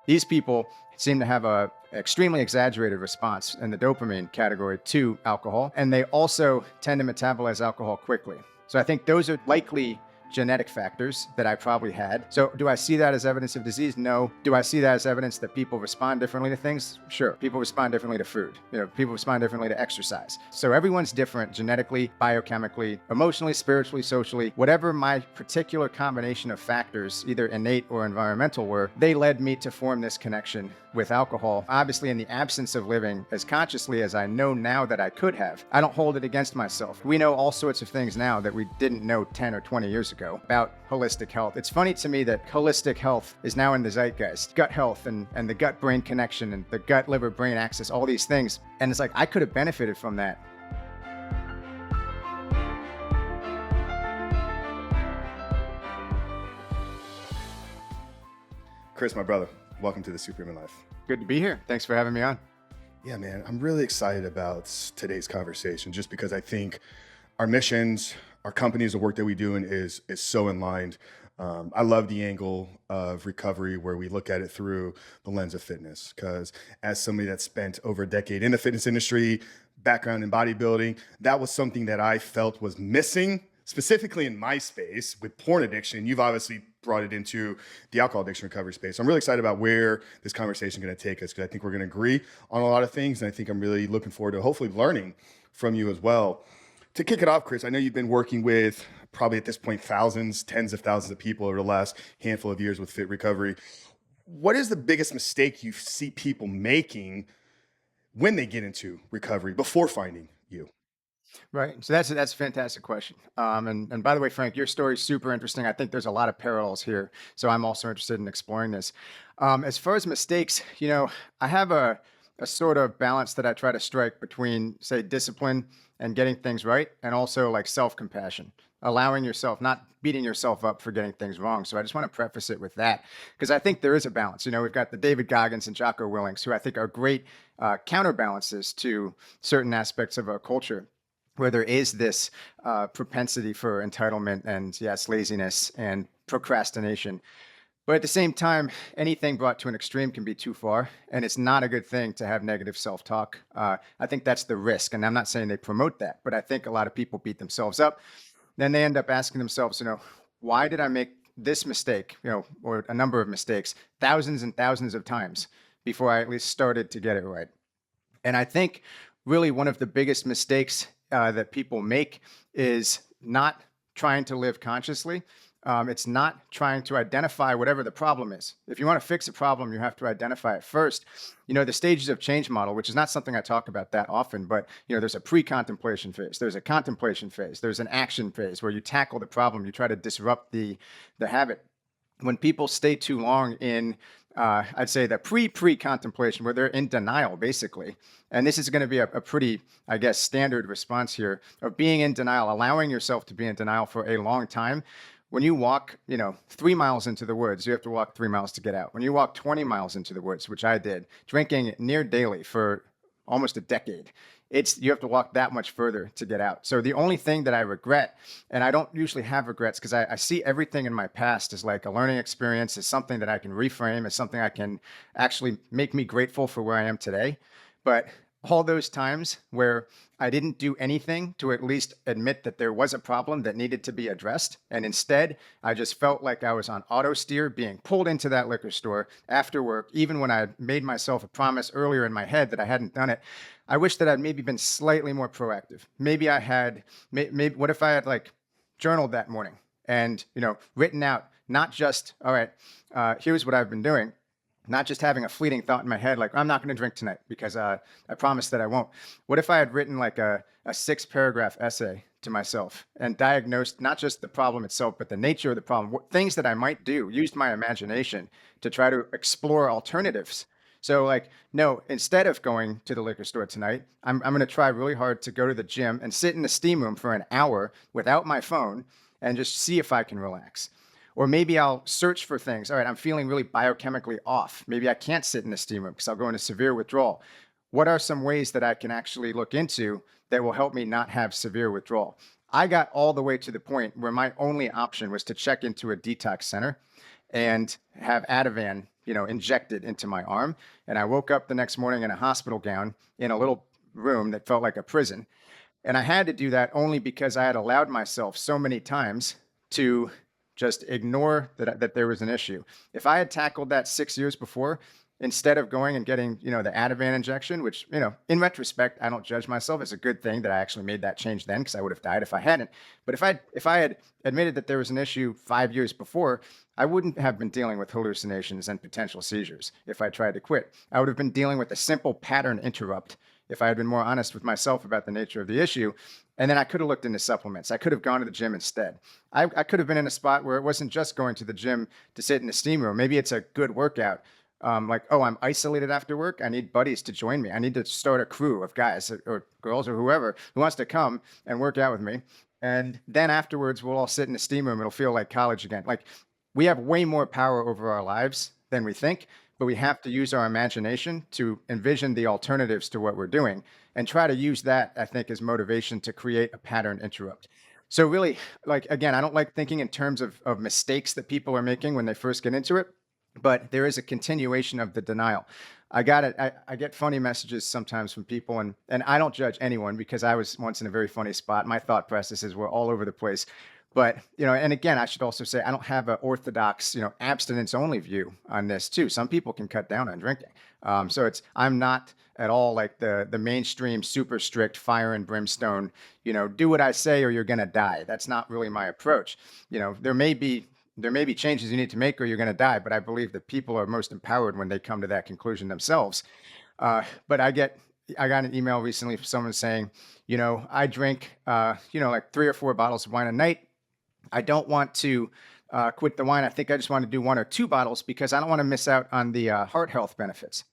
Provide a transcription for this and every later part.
These people seem to have a extremely exaggerated response in the dopamine category to alcohol, and they also tend to metabolize alcohol quickly. So I think those are likely genetic factors that I probably had. So do I see that as evidence of disease? No. Do I see that as evidence that people respond differently to things? Sure. People respond differently to food. People respond differently to exercise. So everyone's different genetically, biochemically, emotionally, spiritually, socially. Whatever my particular combination of factors, either innate or environmental were, they led me to form this connection with alcohol. Obviously, in the absence of living as consciously as I know now that I could have, I don't hold it against myself. We know all sorts of things now that we didn't know 10 or 20 years ago about holistic health. It's funny to me that holistic health is now in the zeitgeist. Gut health and the gut-brain connection and the gut-liver-brain axis, all these things. And it's like, I could have benefited from that. Chris, my brother, welcome to the Superhuman Life. Good to be here. Thanks for having me on. Yeah, man, I'm really excited about today's conversation just because I think our missions, our companies, the work that we do is so in line. I love the angle of recovery where we look at it through the lens of fitness, because as somebody that spent over a decade in the fitness industry, background in bodybuilding, that was something that I felt was missing, specifically in my space with porn addiction. You've obviously brought it into the alcohol addiction recovery space. So I'm really excited about where this conversation is going to take us, because I think we're going to agree on a lot of things. And I think I'm really looking forward to hopefully learning from you as well. To kick it off, Chris, I know you've been working with probably at this point thousands, tens of thousands of people over the last handful of years with fit recovery. What is the biggest mistake you see people making when they get into recovery before finding you? Right. So that's a fantastic question. And by the way, Frank, your story is super interesting. I think there's a lot of parallels here. So I'm also interested in exploring this. As far as mistakes, I have a sort of balance that I try to strike between, say, discipline and getting things right, and also like self-compassion, allowing yourself, not beating yourself up for getting things wrong. So I just want to preface it with that, because I think there is a balance. We've got the David Goggins and Jocko Willings, who I think are great counterbalances to certain aspects of our culture, where there is this propensity for entitlement and, yes, laziness and procrastination. But at the same time, anything brought to an extreme can be too far, and it's not a good thing to have negative self-talk. I think that's the risk, and I'm not saying they promote that, but I think a lot of people beat themselves up. Then they end up asking themselves, why did I make this mistake, or a number of mistakes, thousands and thousands of times before I at least started to get it right? And I think really one of the biggest mistakes that people make is not trying to live consciously. It's not trying to identify whatever the problem is. If you want to fix a problem, you have to identify it first. The stages of change model, which is not something I talk about that often, but there's a pre-contemplation phase, there's a contemplation phase, there's an action phase where you tackle the problem, you try to disrupt the habit. When people stay too long in, I'd say, the pre-contemplation, where they're in denial, basically. And this is going to be a pretty, I guess, standard response here of being in denial, allowing yourself to be in denial for a long time. When you walk, 3 miles into the woods, you have to walk 3 miles to get out. When you walk 20 miles into the woods, which I did, drinking near daily for almost a decade, you have to walk that much further to get out. So the only thing that I regret, and I don't usually have regrets, because I see everything in my past as like a learning experience, as something that I can reframe, as something I can actually make me grateful for where I am today. But all those times where I didn't do anything to at least admit that there was a problem that needed to be addressed, and instead I just felt like I was on auto steer, being pulled into that liquor store after work, even when I had made myself a promise earlier in my head that I hadn't done it. I wish that I'd maybe been slightly more proactive. Maybe what if I had like journaled that morning and, written out, not just, all right, here's what I've been doing, not just having a fleeting thought in my head, like, I'm not going to drink tonight because I promised that I won't. What if I had written like a 6-paragraph essay to myself and diagnosed not just the problem itself, but the nature of the problem, things that I might do, used my imagination to try to explore alternatives. So like, no, instead of going to the liquor store tonight, I'm going to try really hard to go to the gym and sit in the steam room for an hour without my phone and just see if I can relax. Or maybe I'll search for things. All right, I'm feeling really biochemically off. Maybe I can't sit in the steam room because I'll go into severe withdrawal. What are some ways that I can actually look into that will help me not have severe withdrawal? I got all the way to the point where my only option was to check into a detox center and have Ativan injected into my arm. And I woke up the next morning in a hospital gown in a little room that felt like a prison. And I had to do that only because I had allowed myself so many times to just ignore that there was an issue. If I had tackled that 6 years before, instead of going and getting, the Ativan injection, which, in retrospect, I don't judge myself. It's a good thing that I actually made that change then, because I would have died if I hadn't. But if I had admitted that there was an issue 5 years before, I wouldn't have been dealing with hallucinations and potential seizures if I tried to quit. I would have been dealing with a simple pattern interrupt if I had been more honest with myself about the nature of the issue. And then I could have looked into supplements. I could have gone to the gym instead. I could have been in a spot where it wasn't just going to the gym to sit in the steam room. Maybe it's a good workout. Like, oh, I'm isolated after work. I need buddies to join me. I need to start a crew of guys or girls or whoever who wants to come and work out with me. And then afterwards, we'll all sit in the steam room. It'll feel like college again. Like, we have way more power over our lives than we think, but we have to use our imagination to envision the alternatives to what we're doing and try to use that, I think, as motivation to create a pattern interrupt. So really, like, again, I don't like thinking in terms of mistakes that people are making when they first get into it, but there is a continuation of the denial. I got it. I get funny messages sometimes from people, and I don't judge anyone because I was once in a very funny spot. My thought processes were all over the place. But, and again, I should also say I don't have an orthodox, abstinence only view on this too. Some people can cut down on drinking. So I'm not at all like the mainstream super strict fire and brimstone, do what I say or you're gonna die. That's not really my approach. There may be changes you need to make or you're going to die, but I believe that people are most empowered when they come to that conclusion themselves. But I got an email recently from someone saying, I drink, like 3 or 4 bottles of wine a night. I don't want to quit the wine. I think I just want to do 1 or 2 bottles because I don't want to miss out on the heart health benefits.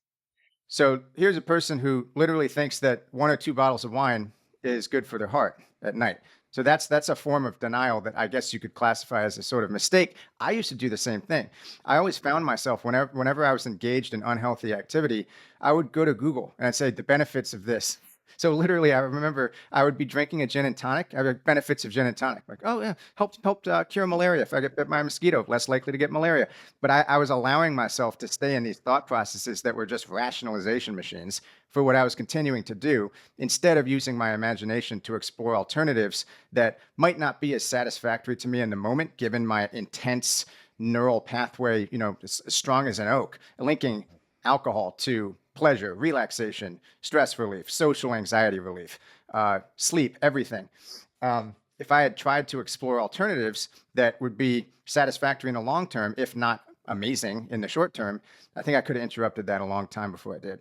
So here's a person who literally thinks that 1 or 2 bottles of wine is good for their heart at night. So that's a form of denial that I guess you could classify as a sort of mistake. I used to do the same thing. I always found myself whenever I was engaged in unhealthy activity, I would go to Google and I'd say the benefits of this. So literally, I remember I would be drinking a gin and tonic. I had benefits of gin and tonic, like, oh yeah, helped cure malaria. If I get bit by a mosquito, less likely to get malaria. But I was allowing myself to stay in these thought processes that were just rationalization machines for what I was continuing to do, instead of using my imagination to explore alternatives that might not be as satisfactory to me in the moment, given my intense neural pathway, as strong as an oak, linking alcohol to pleasure, relaxation, stress relief, social anxiety relief, sleep, everything. If I had tried to explore alternatives that would be satisfactory in the long term, if not amazing in the short term, I think I could have interrupted that a long time before I did.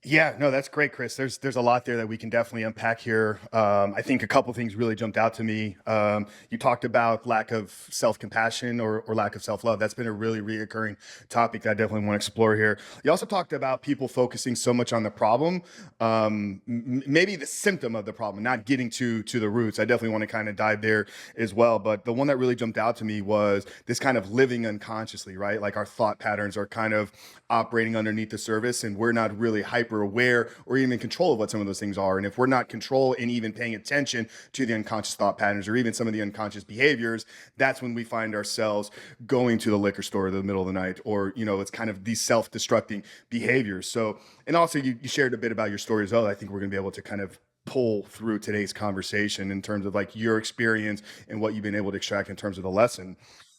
Yeah, no, that's great, Chris. There's a lot there that we can definitely unpack here. I think a couple things really jumped out to me. You talked about lack of self compassion or lack of self love. That's been a really reoccurring topic that I definitely want to explore here. You also talked about people focusing so much on the problem, maybe the symptom of the problem, not getting to the roots. I definitely want to kind of dive there as well. But the one that really jumped out to me was this kind of living unconsciously, right? Like our thought patterns are kind of operating underneath the surface, and we're not really hyper aware or even in control of what some of those things are. And if we're not control and even paying attention to the unconscious thought patterns or even some of the unconscious behaviors, that's when we find ourselves going to the liquor store in the middle of the night, or it's kind of these self-destructing behaviors. So, and also you shared a bit about your story as well. I think we're going to be able to kind of pull through today's conversation in terms of like your experience and what you've been able to extract in terms of the lesson.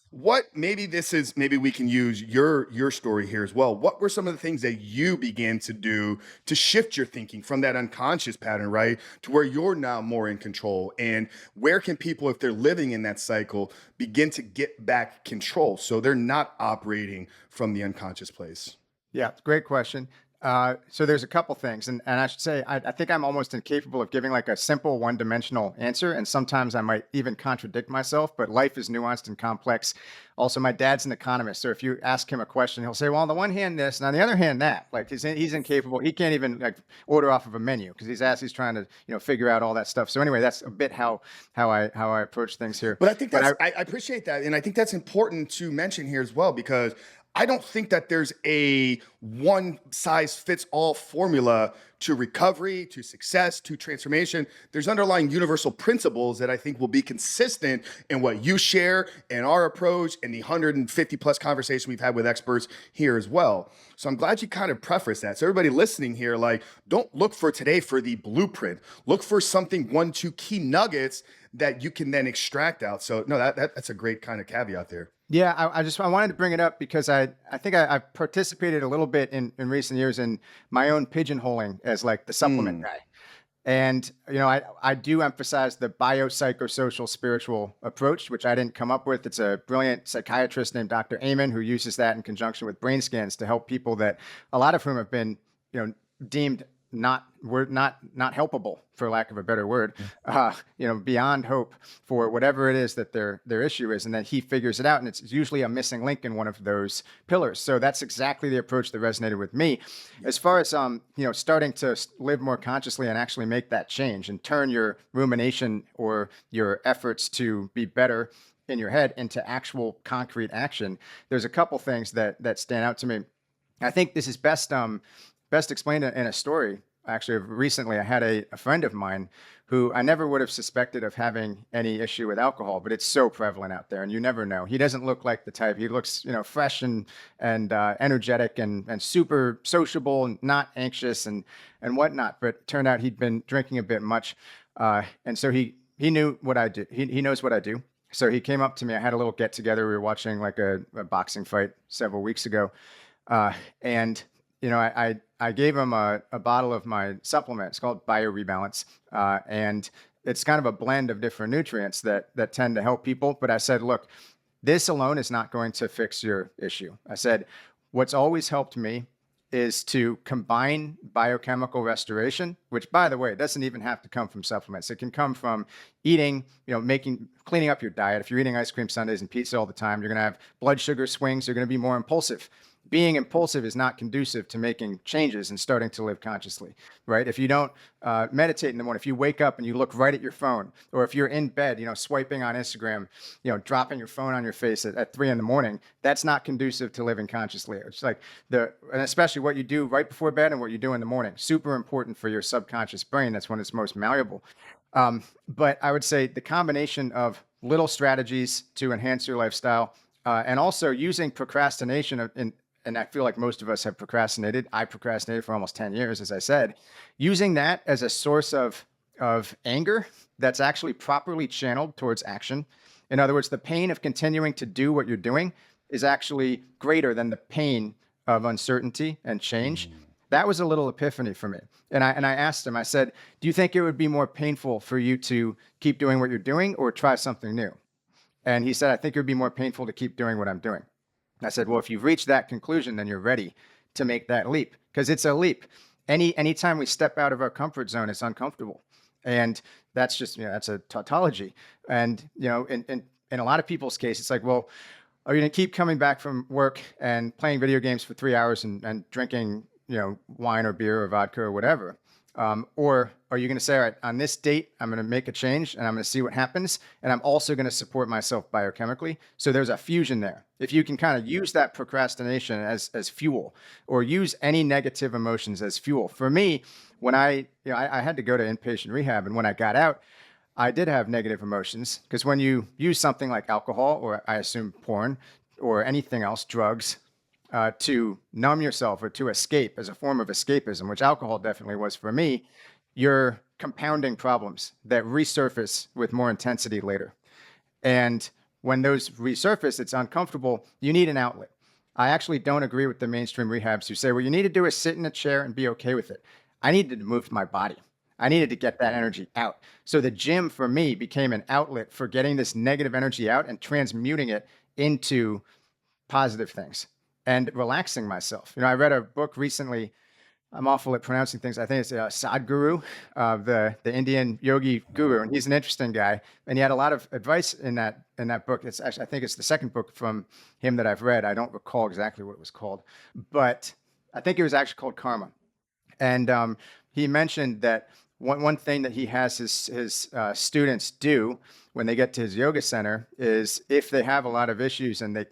What maybe we can use your story here as well. What were some of the things that you began to do to shift your thinking from that unconscious pattern, right, to where you're now more in control? And where can people, if they're living in that cycle, begin to get back control so they're not operating from the unconscious place? Yeah, great question. So there's a couple things, and I should say I think I'm almost incapable of giving like a simple one-dimensional answer, and sometimes I might even contradict myself. But life is nuanced and complex. Also, my dad's an economist, so if you ask him a question, he'll say, "Well, on the one hand, this, and on the other hand, that." Like he's incapable. He can't even like order off of a menu because he's trying to figure out all that stuff. So anyway, that's a bit how I approach things here. But I think But I appreciate that, and I think that's important to mention here as well because I don't think that there's a one size fits all formula to recovery, to success, to transformation. There's underlying universal principles that I think will be consistent in what you share and our approach and the 150 plus conversation we've had with experts here as well. So I'm glad you kind of preface that. So everybody listening here, like, don't look for today for the blueprint. Look for something, one, two key nuggets that you can then extract out. So no, that's a great kind of caveat there. Yeah, I wanted to bring it up because I think I've participated a little bit in recent years in my own pigeonholing as like the supplement Mm, guy. And I do emphasize the biopsychosocial spiritual approach, which I didn't come up with. It's a brilliant psychiatrist named Dr. Amen who uses that in conjunction with brain scans to help people that a lot of whom have been, deemed not helpable, for lack of a better word, beyond hope for whatever it is that their issue is, and then he figures it out, and it's usually a missing link in one of those pillars. So that's exactly the approach that resonated with me. yeah. As far as starting to live more consciously and actually make that change and turn your rumination or your efforts to be better in your head into actual concrete action, there's a couple things that stand out to me. I think this is best explained in a story. Actually, recently I had a friend of mine who I never would have suspected of having any issue with alcohol, but it's so prevalent out there, and you never know. He doesn't look like the type. He looks, fresh and energetic and super sociable and not anxious and whatnot. But it turned out he'd been drinking a bit much, and so he knew what I do. He knows what I do. So he came up to me. I had a little get together. We were watching like a boxing fight several weeks ago, and I gave him a bottle of my supplement. It's called BioRebalance, and it's kind of a blend of different nutrients that tend to help people. But I said, look, this alone is not going to fix your issue. I said, what's always helped me is to combine biochemical restoration, which, by the way, doesn't even have to come from supplements. It can come from eating, cleaning up your diet. If you're eating ice cream sundaes and pizza all the time, you're going to have blood sugar swings. You're going to be more impulsive. Being impulsive is not conducive to making changes and starting to live consciously, right? If you don't meditate in the morning, if you wake up and you look right at your phone, or if you're in bed, swiping on Instagram, dropping your phone on your face at 3 a.m, that's not conducive to living consciously. It's like and especially what you do right before bed and what you do in the morning, super important for your subconscious brain. That's when it's most malleable. But I would say the combination of little strategies to enhance your lifestyle, and also using procrastination and I feel like most of us have procrastinated. I procrastinated for almost 10 years, as I said. Using that as a source of anger that's actually properly channeled towards action. In other words, the pain of continuing to do what you're doing is actually greater than the pain of uncertainty and change. Mm. That was a little epiphany for me. And I asked him, I said, do you think it would be more painful for you to keep doing what you're doing or try something new? And he said, I think it would be more painful to keep doing what I'm doing. I said, well, if you've reached that conclusion, then you're ready to make that leap, because it's a leap. Anytime we step out of our comfort zone, it's uncomfortable. And that's just, that's a tautology. And, in a lot of people's case, it's like, well, are you going to keep coming back from work and playing video games for 3 hours and drinking, wine or beer or vodka or whatever? Or are you going to say, all right, on this date, I'm going to make a change and I'm going to see what happens. And I'm also going to support myself biochemically. So there's a fusion there. If you can kind of use that procrastination as fuel, or use any negative emotions as fuel. For me, when I had to go to inpatient rehab, and when I got out, I did have negative emotions, because when you use something like alcohol, or I assume porn, or anything else, drugs, to numb yourself or to escape as a form of escapism, which alcohol definitely was for me, you're compounding problems that resurface with more intensity later. And when those resurface, it's uncomfortable. You need an outlet. I actually don't agree with the mainstream rehabs who say, what you need to do is sit in a chair and be okay with it. I needed to move my body. I needed to get that energy out. So the gym for me became an outlet for getting this negative energy out and transmuting it into positive things and relaxing myself. I read a book recently. I'm awful at pronouncing things. I think it's Sadhguru, the Indian yogi guru, and he's an interesting guy. And he had a lot of advice in that book. It's actually, I think it's the second book from him that I've read. I don't recall exactly what it was called, but I think it was actually called Karma. And he mentioned that one thing that he has his students do when they get to his yoga center is if they have a lot of issues and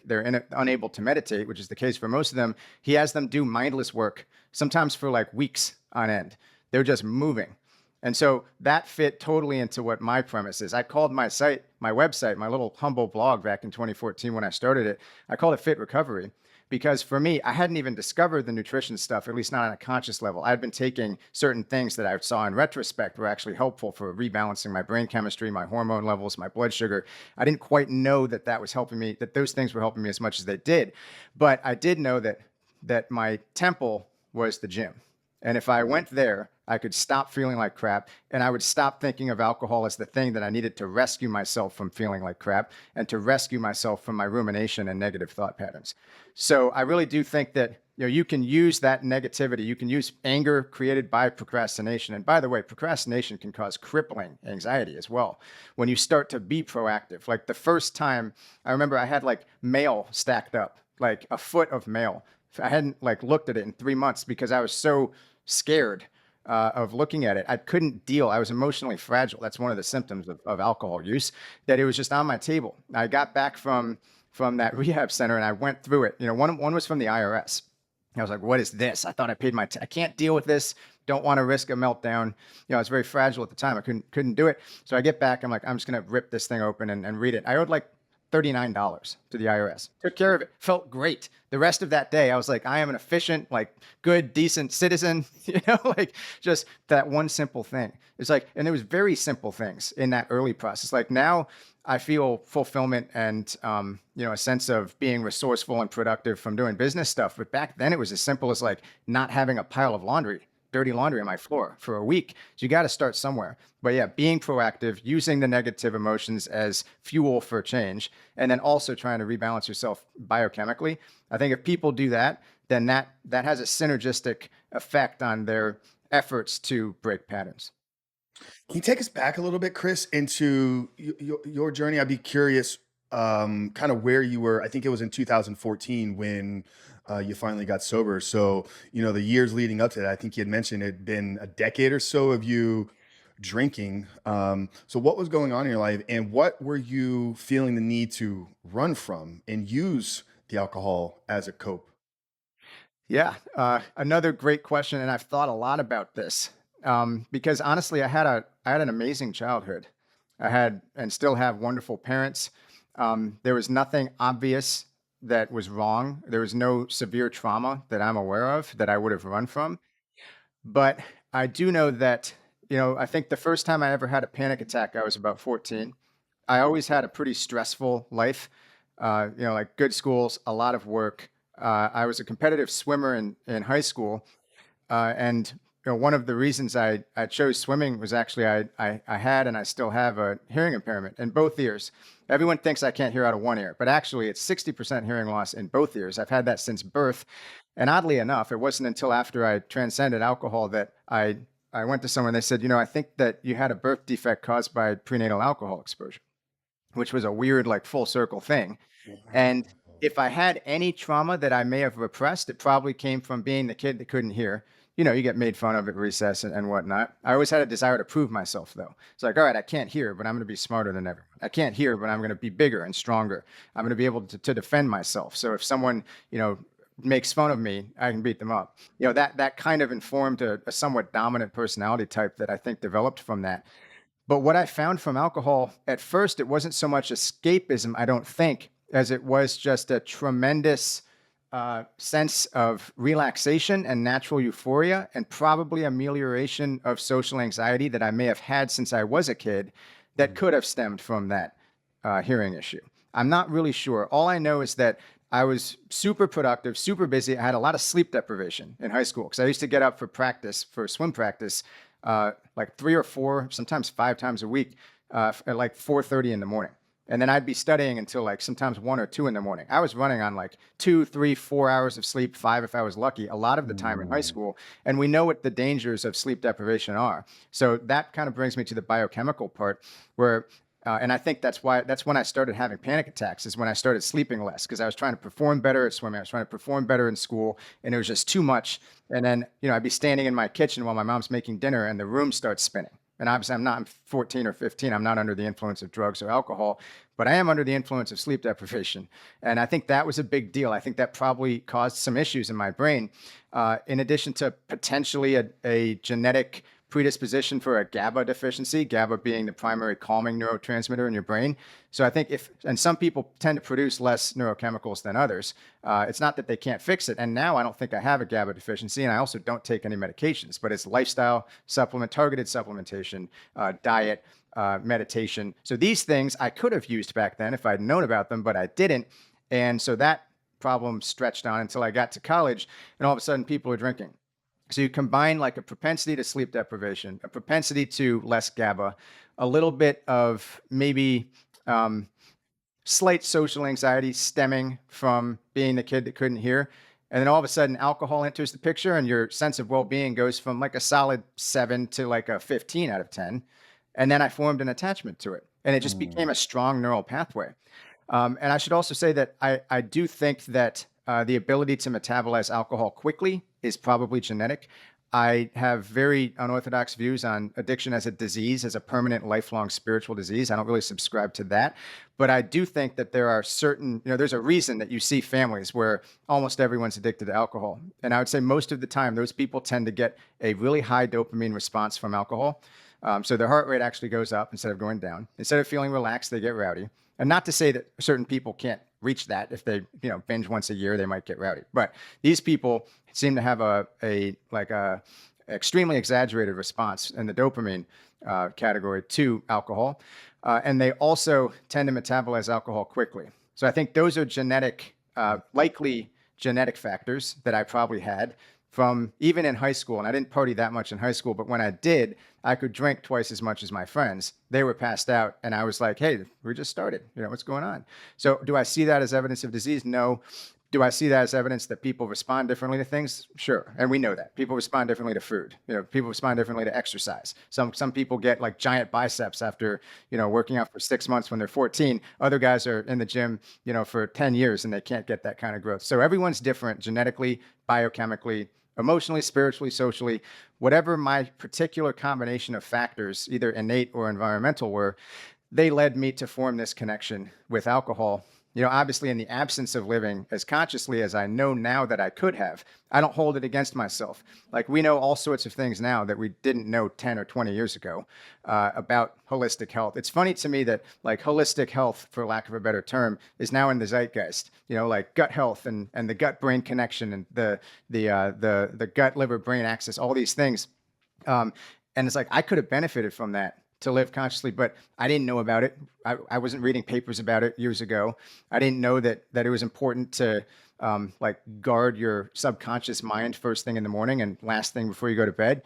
unable to meditate, which is the case for most of them, he has them do mindless work, sometimes for like weeks on end. They're just moving. And so that fit totally into what my premise is. I called my site, my website, my little humble blog back in 2014 when I started it, I called it Fit Recovery because for me, I hadn't even discovered the nutrition stuff, at least not on a conscious level. I'd been taking certain things that I saw in retrospect were actually helpful for rebalancing my brain chemistry, my hormone levels, my blood sugar. I didn't quite know that that was helping me, that those things were helping me as much as they did. But I did know that my temple was the gym. And if I went there, I could stop feeling like crap and I would stop thinking of alcohol as the thing that I needed to rescue myself from feeling like crap and to rescue myself from my rumination and negative thought patterns. So I really do think that you can use that negativity. You can use anger created by procrastination. And by the way, procrastination can cause crippling anxiety as well. When you start to be proactive, like the first time I remember I had like mail stacked up, like a foot of mail. I hadn't like looked at it in 3 months because I was so scared of looking at it. I couldn't deal. I was emotionally fragile. That's one of the symptoms of alcohol use, that it was just on my table. I got back from that rehab center and I went through it. One was from the IRS. I was like, what is this? I thought I paid I can't deal with this. Don't want to risk a meltdown. I was very fragile at the time. I couldn't do it. So I get back. I'm like, I'm just going to rip this thing open and read it. I owed like $39 to the IRS. Took care of it. Felt great. The rest of that day, I was like, I am an efficient, like good, decent citizen, like just that one simple thing. It's like, and there was very simple things in that early process. Like now I feel fulfillment and, a sense of being resourceful and productive from doing business stuff. But back then it was as simple as like not having a pile of dirty laundry on my floor for a week. So you got to start somewhere. But yeah, being proactive, using the negative emotions as fuel for change, and then also trying to rebalance yourself biochemically. I think if people do that, then that has a synergistic effect on their efforts to break patterns. Can you take us back a little bit, Chris, into your journey? I'd be curious, kind of where you were. I think it was in 2014 when you finally got sober. So, the years leading up to that, I think you had mentioned it had been a decade or so of you drinking. So, what was going on in your life, and what were you feeling the need to run from and use the alcohol as a cope? Yeah, another great question, and I've thought a lot about this because honestly, I had an amazing childhood. I had and still have wonderful parents. There was nothing obvious that was wrong. There was no severe trauma that I'm aware of that I would have run from. But I do know that I think the first time I ever had a panic attack, I was about 14. I always had a pretty stressful life, like good schools, a lot of work. I was a competitive swimmer in high school, and one of the reasons I chose swimming was actually I had and I still have a hearing impairment in both ears. Everyone thinks I can't hear out of one ear, but actually it's 60% hearing loss in both ears. I've had that since birth. And oddly enough, it wasn't until after I transcended alcohol that I went to someone, they said, I think that you had a birth defect caused by prenatal alcohol exposure, which was a weird, like full circle thing. And if I had any trauma that I may have repressed, it probably came from being the kid that couldn't hear. You get made fun of at recess and whatnot. I always had a desire to prove myself, though. It's like, all right, I can't hear, but I'm going to be smarter than everyone. I can't hear, but I'm going to be bigger and stronger. I'm going to be able to defend myself. So if someone, makes fun of me, I can beat them up. That kind of informed a somewhat dominant personality type that I think developed from that. But what I found from alcohol at first, it wasn't so much escapism, I don't think, as it was just a tremendous sense of relaxation and natural euphoria, and probably amelioration of social anxiety that I may have had since I was a kid that could have stemmed from that hearing issue. I'm not really sure. All I know is that I was super productive, super busy. I had a lot of sleep deprivation in high school because I used to get up for swim practice, like 3 or 4, sometimes 5 times a week, at like 4:30 in the morning. And then I'd be studying until like sometimes 1 or 2 in the morning. I was running on like 2, 3, 4 hours of sleep, 5 if I was lucky, a lot of the time in high Mm. school. And we know what the dangers of sleep deprivation are. So that kind of brings me to the biochemical part where And I think that's when I started having panic attacks, is when I started sleeping less because I was trying to perform better at swimming. I was trying to perform better in school, and it was just too much. And then, I'd be standing in my kitchen while my mom's making dinner and the room starts spinning. And obviously, I'm 14 or 15. I'm not under the influence of drugs or alcohol, but I am under the influence of sleep deprivation. And I think that was a big deal. I think that probably caused some issues in my brain, in addition to potentially a genetic predisposition for a GABA deficiency, GABA being the primary calming neurotransmitter in your brain. So I think and some people tend to produce less neurochemicals than others. It's not that they can't fix it. And now I don't think I have a GABA deficiency, and I also don't take any medications, but it's lifestyle, targeted supplementation, diet, meditation. So these things I could have used back then if I'd known about them, but I didn't. And so that problem stretched on until I got to college, and all of a sudden people are drinking. So you combine like a propensity to sleep deprivation, a propensity to less GABA, a little bit of maybe um, slight social anxiety stemming from being the kid that couldn't hear. And then all of a sudden, alcohol enters the picture, and your sense of well being goes from like a solid 7 to like a 15 out of 10. And then I formed an attachment to it, and it just became Mm, a strong neural pathway. And I should also say that I do think that the ability to metabolize alcohol quickly is probably genetic. I have very unorthodox views on addiction as a disease, as a permanent, lifelong spiritual disease. I don't really subscribe to that. But I do think that there are certain, there's a reason that you see families where almost everyone's addicted to alcohol. And I would say most of the time, those people tend to get a really high dopamine response from alcohol. So their heart rate actually goes up instead of going down. Instead of feeling relaxed, they get rowdy. And not to say that certain people can't reach that. If they, binge once a year, they might get rowdy. But these people seem to have a extremely exaggerated response in the dopamine category to alcohol. And they also tend to metabolize alcohol quickly. So I think those are likely genetic factors that I probably had from even in high school. And I didn't party that much in high school, but when I did, I could drink twice as much as my friends. They were passed out, and I was like, hey, we just started. What's going on? So do I see that as evidence of disease? No. Do I see that as evidence that people respond differently to things? Sure. And we know that people respond differently to food. People respond differently to exercise. Some people get like giant biceps after, working out for 6 months when they're 14. Other guys are in the gym, for 10 years and they can't get that kind of growth. So everyone's different genetically, biochemically, emotionally, spiritually, socially, whatever my particular combination of factors, either innate or environmental were, they led me to form this connection with alcohol. Obviously, in the absence of living as consciously as I know now that I could have, I don't hold it against myself. Like, we know all sorts of things now that we didn't know 10 or 20 years ago about holistic health. It's funny to me that, like, holistic health, for lack of a better term, is now in the zeitgeist. Like gut health and the gut brain connection and the gut liver brain axis, all these things. And it's like I could have benefited from that to live consciously, but I didn't know about it. I wasn't reading papers about it years ago. I didn't know that it was important to like guard your subconscious mind first thing in the morning and last thing before you go to bed.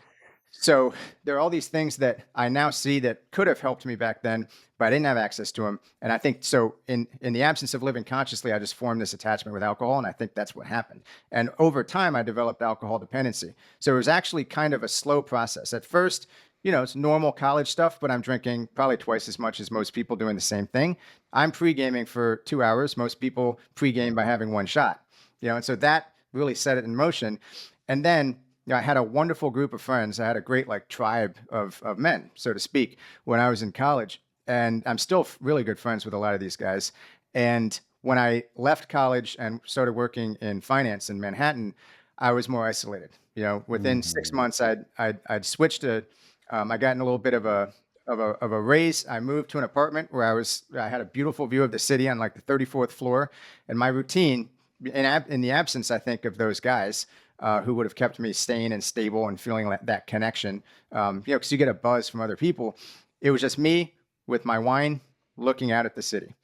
So there are all these things that I now see that could have helped me back then, but I didn't have access to them. And I think so in the absence of living consciously, I just formed this attachment with alcohol, and I think that's what happened. And over time, I developed alcohol dependency. So it was actually kind of a slow process. At first, it's normal college stuff, but I'm drinking probably twice as much as most people doing the same thing. I'm pre-gaming for 2 hours. Most people pre-game by having one shot, and so that really set it in motion. And then, I had a wonderful group of friends. I had a great like tribe of men, so to speak, when I was in college. And I'm still really good friends with a lot of these guys. And when I left college and started working in finance in Manhattan, I was more isolated. Within six mhm. months, I'd switched to I got in a little bit of a raise. I moved to an apartment where I had a beautiful view of the city on like the 34th floor, and my routine, in the absence, I think, of those guys who would have kept me sane and stable and feeling like that connection, because you get a buzz from other people. It was just me with my wine, looking out at the city.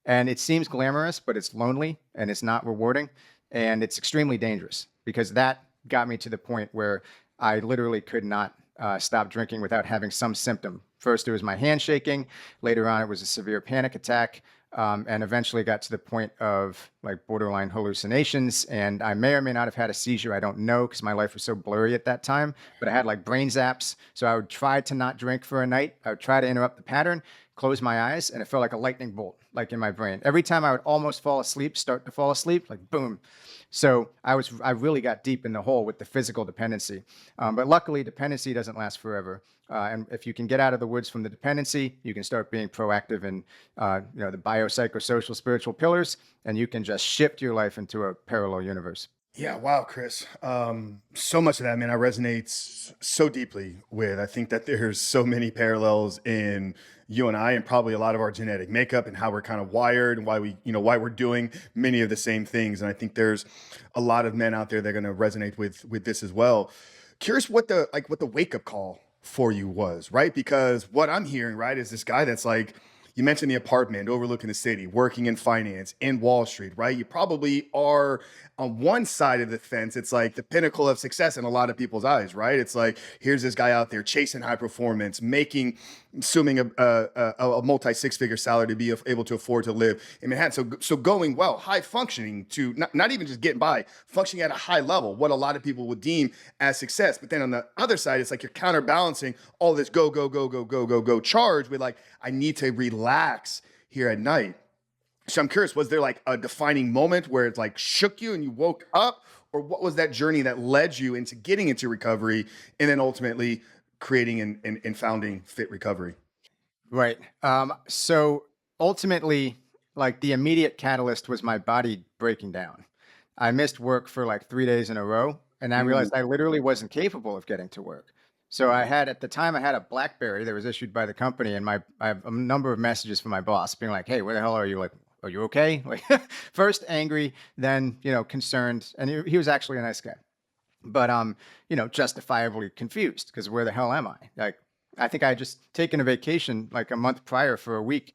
And it seems glamorous, but it's lonely and it's not rewarding, and it's extremely dangerous because that got me to the point where I literally could not stop drinking without having some symptom. First, it was my hand shaking. Later on, it was a severe panic attack. And eventually got to the point of like borderline hallucinations. And I may or may not have had a seizure. I don't know because my life was so blurry at that time. But I had like brain zaps. So I would try to not drink for a night. I would try to interrupt the pattern, close my eyes, and it felt like a lightning bolt, like in my brain. Every time I would almost fall asleep, start to fall asleep, like boom. So I really got deep in the hole with the physical dependency. But luckily, dependency doesn't last forever. And if you can get out of the woods from the dependency, you can start being proactive in, the biopsychosocial spiritual pillars, and you can just shift your life into a parallel universe. Yeah, wow, Chris. So much of that, man, I resonate so deeply with. I think that there's so many parallels in you and I, and probably a lot of our genetic makeup and how we're kind of wired and why why we're doing many of the same things. And I think there's a lot of men out there that are going to resonate with this as well. Curious what the wake up call for you was, right? Because what I'm hearing, right, is this guy that's like, you mentioned the apartment overlooking the city, working in finance in Wall Street, right? You probably are on one side of the fence. It's like the pinnacle of success in a lot of people's eyes, right? It's like, here's this guy out there chasing high performance, making, assuming a multi six figure salary to be able to afford to live in Manhattan. So going well, high functioning to not even just getting by, functioning at a high level, what a lot of people would deem as success. But then on the other side, it's like you're counterbalancing all this go charge with like, I need to relax here at night. So I'm curious, was there like a defining moment where it's like shook you and you woke up? Or what was that journey that led you into getting into recovery and then ultimately creating and founding Fit Recovery? Right. So ultimately, like the immediate catalyst was my body breaking down. I missed work for like 3 days in a row, and I Mm, realized I literally wasn't capable of getting to work. So I had at the time I had a BlackBerry that was issued by the company, and I have a number of messages from my boss being like, "Hey, where the hell are you? Like, are you okay?" Like, first angry, then concerned, and he was actually a nice guy, but justifiably confused because where the hell am I? Like, I think I had just taken a vacation like a month prior for a week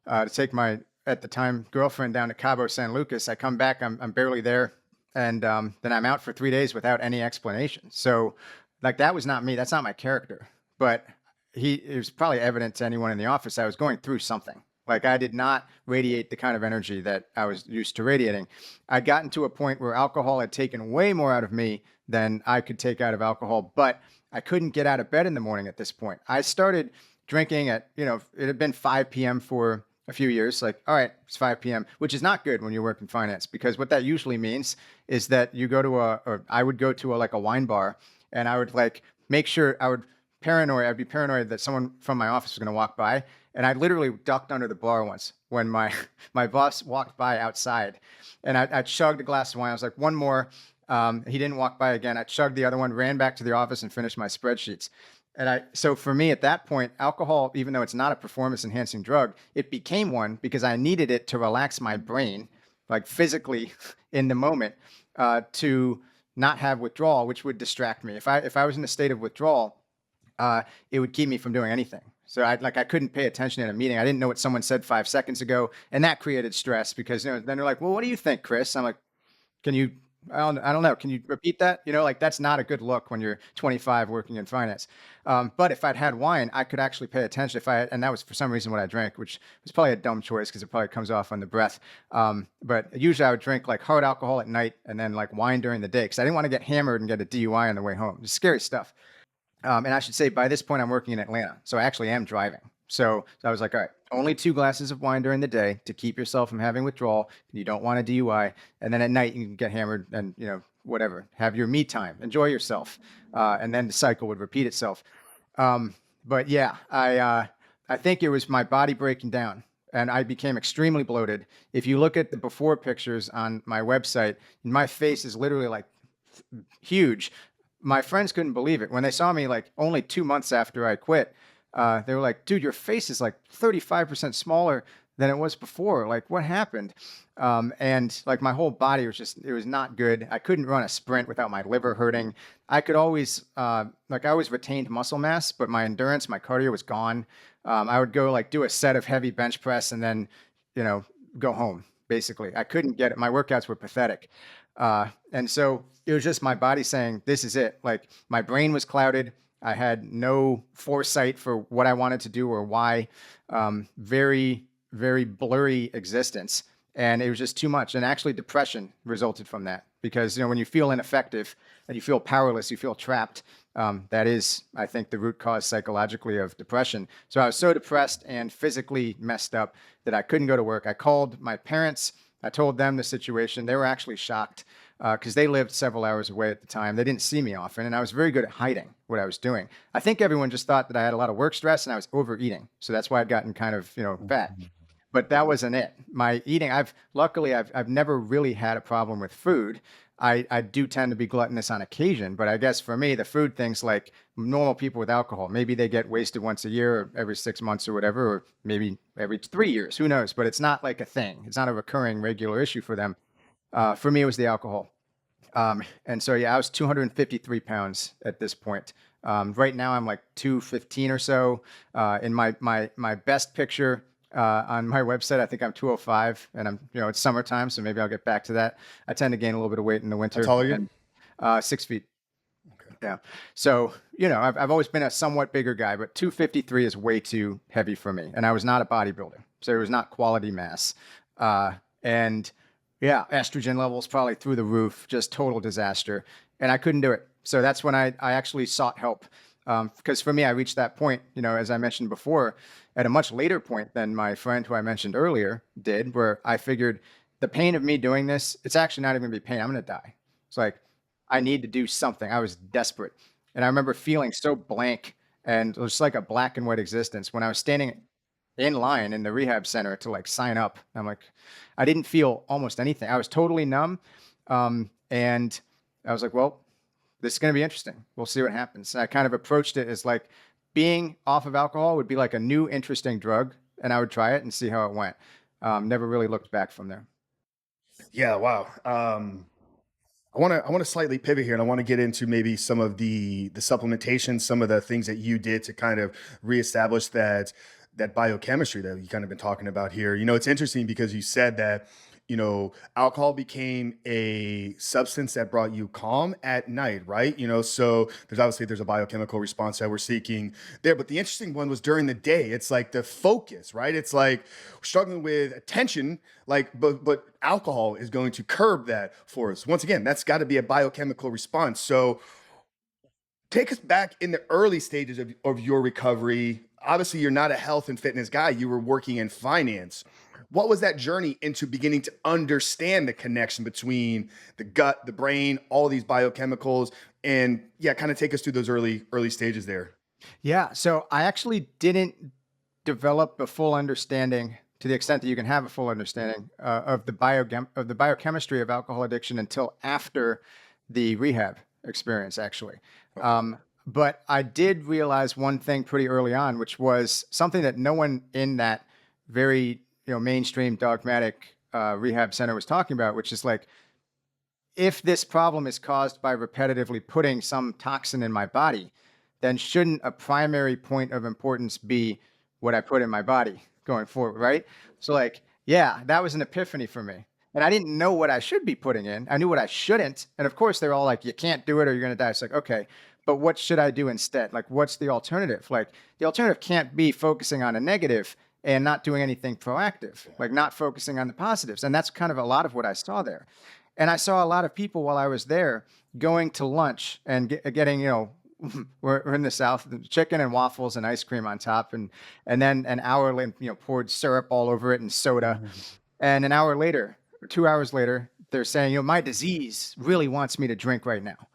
to take my at the time girlfriend down to Cabo San Lucas. I come back, I'm barely there, and then I'm out for 3 days without any explanation. So, like that was not me. That's not my character. But it was probably evident to anyone in the office I was going through something. Like I did not radiate the kind of energy that I was used to radiating. I'd gotten to a point where alcohol had taken way more out of me than I could take out of alcohol, but I couldn't get out of bed in the morning at this point. I started drinking at, it had been 5 p.m. for a few years. Like, all right, it's 5 p.m., which is not good when you work in finance because what that usually means is that you go to or I would go to like a wine bar and I would like make sure I'd be paranoid that someone from my office was going to walk by. And I literally ducked under the bar once when my my boss walked by outside, and I chugged a glass of wine. I was like, one more. He didn't walk by again. I chugged the other one, ran back to the office, and finished my spreadsheets. So for me at that point, alcohol, even though it's not a performance enhancing drug, it became one because I needed it to relax my brain, like physically in the moment, to not have withdrawal, which would distract me. If I was in a state of withdrawal, it would keep me from doing anything. So I couldn't pay attention in a meeting. I didn't know what someone said 5 seconds ago, and that created stress because then they're like, "Well, what do you think, Chris?" I'm like, "Can you? I don't know. Can you repeat that? Like that's not a good look when you're 25 working in finance." But if I'd had wine, I could actually pay attention. And that was for some reason what I drank, which was probably a dumb choice because it probably comes off on the breath. But usually I would drink like hard alcohol at night and then like wine during the day because I didn't want to get hammered and get a DUI on the way home. It's scary stuff. And I should say, by this point, I'm working in Atlanta, so I actually am driving. So I was like, all right, only 2 glasses of wine during the day to keep yourself from having withdrawal. You don't want a DUI, and then at night you can get hammered and whatever, have your me time, enjoy yourself, and then the cycle would repeat itself. But yeah, I think it was my body breaking down, and I became extremely bloated. If you look at the before pictures on my website, my face is literally like huge. My friends couldn't believe it when they saw me like only 2 months after I quit. They were like, "Dude, your face is like 35% smaller than it was before. Like, what happened?" And like my whole body was it was not good. I couldn't run a sprint without my liver hurting. I could always, I always retained muscle mass, but my endurance, my cardio was gone. I would go like do a set of heavy bench press and then, you know, go home. Basically, I couldn't get it. My workouts were pathetic. And so it was just my body saying, this is it. Like my brain was clouded. I had no foresight for what I wanted to do or why. Very, very blurry existence. And it was just too much. And actually, depression resulted from that because when you feel ineffective and you feel powerless, you feel trapped. That is, I think, the root cause psychologically of depression. So I was so depressed and physically messed up that I couldn't go to work. I called my parents. I told them the situation. They were actually shocked because they lived several hours away at the time. They didn't see me often, and I was very good at hiding what I was doing. I think everyone just thought that I had a lot of work stress and I was overeating. So that's why I'd gotten kind of, fat. Mhm. But that wasn't it. My eating, I've never really had a problem with food. I do tend to be gluttonous on occasion, but I guess for me, the food things like normal people with alcohol, maybe they get wasted once a year or every 6 months or whatever, or maybe every 3 years, who knows? But it's not like a thing. It's not a recurring regular issue for them. For me, it was the alcohol. And so, yeah, I was 253 pounds at this point. Right now, I'm like 215 or so. In my best picture on my website, I think I'm 205, and it's summertime, so maybe I'll get back to that. I tend to gain a little bit of weight in the How winter, tall are you? and 6 feet. Okay. Yeah. So, I've always been a somewhat bigger guy, but 253 is way too heavy for me. And I was not a bodybuilder. So it was not quality mass. And yeah, estrogen levels probably through the roof, just total disaster. And I couldn't do it. So that's when I actually sought help. Because for me, I reached that point, as I mentioned before, at a much later point than my friend who I mentioned earlier did, where I figured the pain of me doing this, it's actually not even gonna be pain. I'm gonna die. It's like, I need to do something. I was desperate. And I remember feeling so blank and just like a black and white existence when I was standing in line in the rehab center to like sign up. I'm like, I didn't feel almost anything. I was totally numb. And I was like, well, this is going to be interesting. We'll see what happens. And I kind of approached it as like being off of alcohol would be like a new interesting drug, and I would try it and see how it went. Never really looked back from there. Yeah, wow. I want to slightly pivot here, and I want to get into maybe some of the supplementation, some of the things that you did to kind of reestablish that biochemistry that you kind of been talking about here. It's interesting because you said that alcohol became a substance that brought you calm at night, right? So there's a biochemical response that we're seeking there, but the interesting one was during the day. It's like the focus, right? It's like struggling with attention, like but alcohol is going to curb that for us. Once again, that's got to be a biochemical response. So take us back in the early stages of your recovery. Obviously, you're not a health and fitness guy. You were working in finance. What was that journey into beginning to understand the connection between the gut, the brain, all these biochemicals, and yeah, kind of take us through those early stages there. Yeah. So I actually didn't develop a full understanding to the extent that you can have a full understanding of the biochemistry of alcohol addiction until after the rehab experience, actually. Okay. Um, but I did realize one thing pretty early on, which was something that no one in that very mainstream dogmatic rehab center was talking about, which is like if this problem is caused by repetitively putting some toxin in my body, then shouldn't a primary point of importance be what I put in my body going forward, right? So, like, yeah, that was an epiphany for me. And I didn't know what I should be putting in. I knew what I shouldn't. And of course, they're all like, you can't do it or you're going to die. It's like, okay, but what should I do instead? Like, what's the alternative? Like, the alternative can't be focusing on a negative and not doing anything proactive, like not focusing on the positives. And that's kind of a lot of what I saw there. And I saw a lot of people while I was there going to lunch and getting, we're in the South, chicken and waffles and ice cream on top, and then an hour later, poured syrup all over it and soda, and an hour later, or 2 hours later, they're saying, my disease really wants me to drink right now.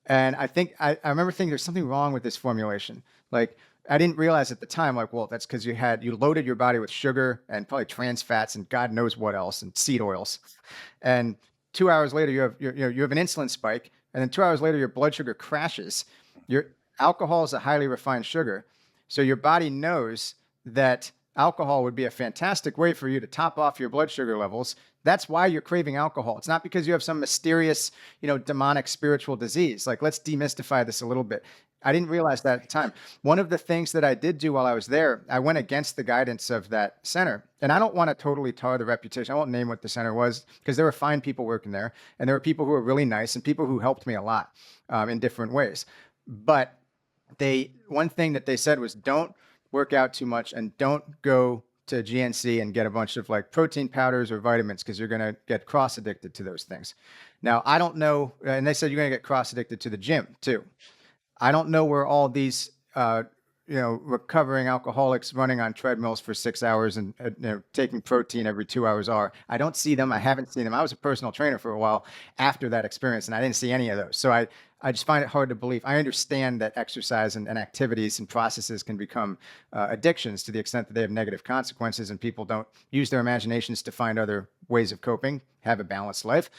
And I think I remember thinking there's something wrong with this formulation. Like I didn't realize at the time, like, well, that's because you loaded your body with sugar and probably trans fats and God knows what else and seed oils. And 2 hours later, you have an insulin spike, and then 2 hours later, your blood sugar crashes. Your alcohol is a highly refined sugar, so your body knows that alcohol would be a fantastic way for you to top off your blood sugar levels. That's why you're craving alcohol. It's not because you have some mysterious, demonic spiritual disease. Like, let's demystify this a little bit. I didn't realize that at the time. One of the things that I did do while I was there, I went against the guidance of that center. And I don't want to totally tar the reputation. I won't name what the center was because there were fine people working there. And there were people who were really nice and people who helped me a lot in different ways. But one thing that they said was don't work out too much and don't go to GNC and get a bunch of like protein powders or vitamins because you're going to get cross addicted to those things. Now, I don't know, and they said you're going to get cross addicted to the gym too. I don't know where all these, recovering alcoholics running on treadmills for 6 hours and taking protein every 2 hours are. I don't see them. I haven't seen them. I was a personal trainer for a while after that experience, and I didn't see any of those. So I just find it hard to believe. I understand that exercise and activities and processes can become addictions to the extent that they have negative consequences, and people don't use their imaginations to find other ways of coping, have a balanced life.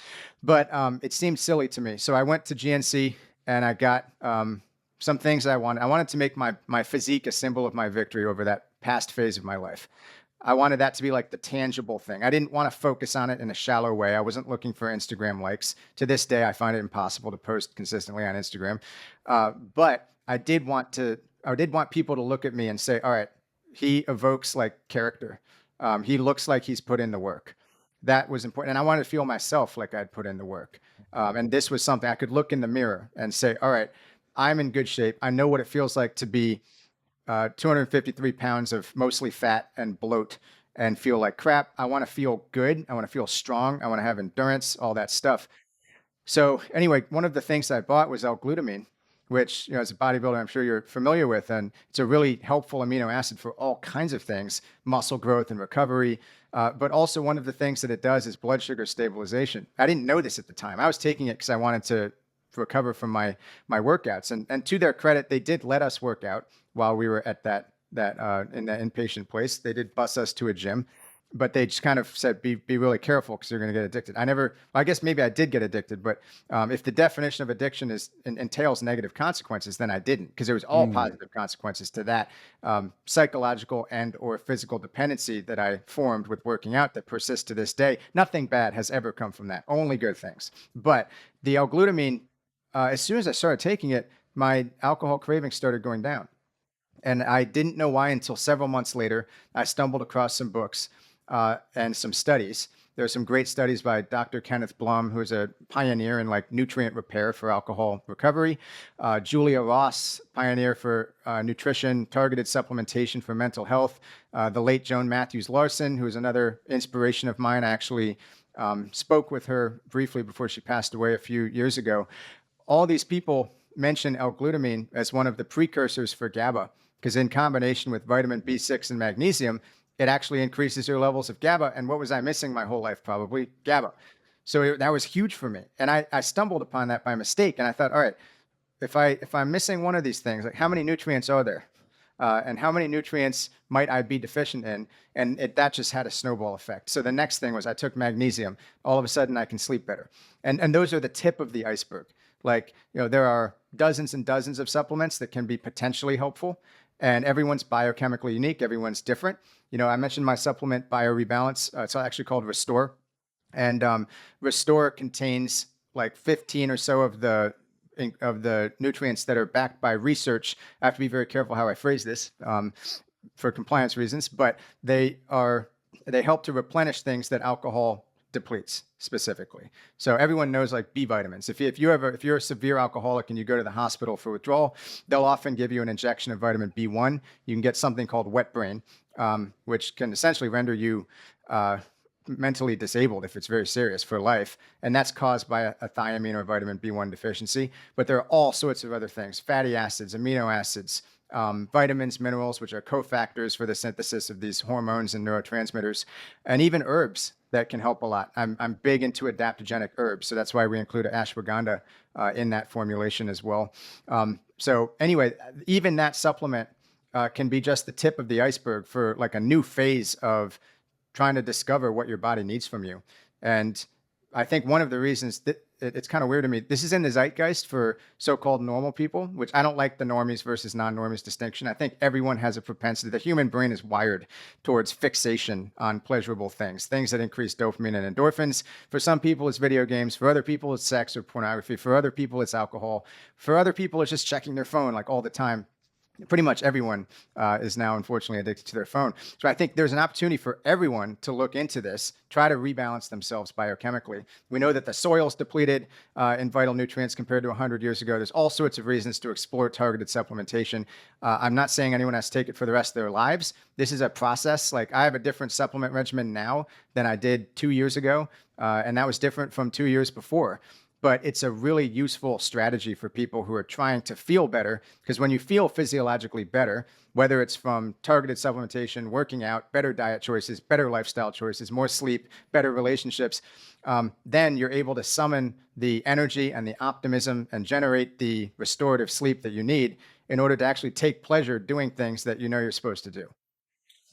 But it seemed silly to me. So I went to GNC and I got some things I wanted. I wanted to make my physique a symbol of my victory over that past phase of my life. I wanted that to be like the tangible thing. I didn't want to focus on it in a shallow way. I wasn't looking for Instagram likes. To this day, I find it impossible to post consistently on Instagram. But I did want to. I did want people to look at me and say, "All right, he evokes like character. He looks like he's put in the work." That was important, and I wanted to feel myself like I'd put in the work. And this was something I could look in the mirror and say, "All right, I'm in good shape. I know what it feels like to be 253 pounds of mostly fat and bloat and feel like crap. I want to feel good. I want to feel strong. I want to have endurance, all that stuff." So anyway, one of the things I bought was L-glutamine, which, as a bodybuilder, I'm sure you're familiar with, and it's a really helpful amino acid for all kinds of things, muscle growth and recovery. But also one of the things that it does is blood sugar stabilization. I didn't know this at the time. I was taking it because I wanted to recover from my workouts, and to their credit, they did let us work out while we were at that in that inpatient place. They did bus us to a gym, but they just kind of said, be really careful because you're going to get addicted. I guess maybe I did get addicted, but if the definition of addiction entails negative consequences, then I didn't, because there was all Mm, positive consequences to that psychological and or physical dependency that I formed with working out that persists to this day. Nothing bad has ever come from that, only good things. But the L-glutamine, as soon as I started taking it, my alcohol cravings started going down. And I didn't know why until several months later. I stumbled across some books and some studies. There are some great studies by Dr. Kenneth Blum, who is a pioneer in like nutrient repair for alcohol recovery. Julia Ross, pioneer for nutrition, targeted supplementation for mental health. The late Joan Matthews Larson, who is another inspiration of mine. I actually spoke with her briefly before she passed away a few years ago. All these people mention L-glutamine as one of the precursors for GABA, because in combination with vitamin B6 and magnesium, it actually increases your levels of GABA. And what was I missing my whole life? Probably GABA. So that was huge for me. And I stumbled upon that by mistake. And I thought, all right, if I'm missing one of these things, like how many nutrients are there? And how many nutrients might I be deficient in? And that just had a snowball effect. So the next thing was I took magnesium. All of a sudden, I can sleep better. And those are the tip of the iceberg. Like, there are dozens and dozens of supplements that can be potentially helpful, and everyone's biochemically unique. Everyone's different. I mentioned my supplement BioRebalance. It's actually called Restore, and Restore contains like 15 or so of the nutrients that are backed by research. I have to be very careful how I phrase this for compliance reasons, but they help to replenish things that alcohol depletes specifically. So everyone knows like B vitamins. If you're a severe alcoholic and you go to the hospital for withdrawal, they'll often give you an injection of vitamin B1. You can get something called wet brain, which can essentially render you mentally disabled if it's very serious for life. And that's caused by a thiamine or vitamin B1 deficiency. But there are all sorts of other things: fatty acids, amino acids, vitamins, minerals, which are cofactors for the synthesis of these hormones and neurotransmitters, and even herbs that can help a lot. I'm big into adaptogenic herbs, so that's why we include ashwagandha in that formulation as well. So anyway, even that supplement can be just the tip of the iceberg for like a new phase of trying to discover what your body needs from you. And I think one of the reasons that it's kind of weird to me, this is in the zeitgeist for so-called normal people, which I don't like the normies versus non-normies distinction. I think everyone has a propensity. The human brain is wired towards fixation on pleasurable things that increase dopamine and endorphins. For some people, it's video games. For other people, it's sex or pornography. For other people, it's alcohol. For other people, it's just checking their phone like all the time. Pretty much everyone is now unfortunately addicted to their phone. So I think there's an opportunity for everyone to look into this, try to rebalance themselves biochemically. We know that the soil's depleted in vital nutrients compared to 100 years ago. There's all sorts of reasons to explore targeted supplementation. I'm not saying anyone has to take it for the rest of their lives. This is a process. Like, I have a different supplement regimen now than I did 2 years ago. and that was different from 2 years before. But it's a really useful strategy for people who are trying to feel better, because when you feel physiologically better, whether it's from targeted supplementation, working out, better diet choices, better lifestyle choices, more sleep, better relationships, then you're able to summon the energy and the optimism and generate the restorative sleep that you need in order to actually take pleasure doing things that you know you're supposed to do.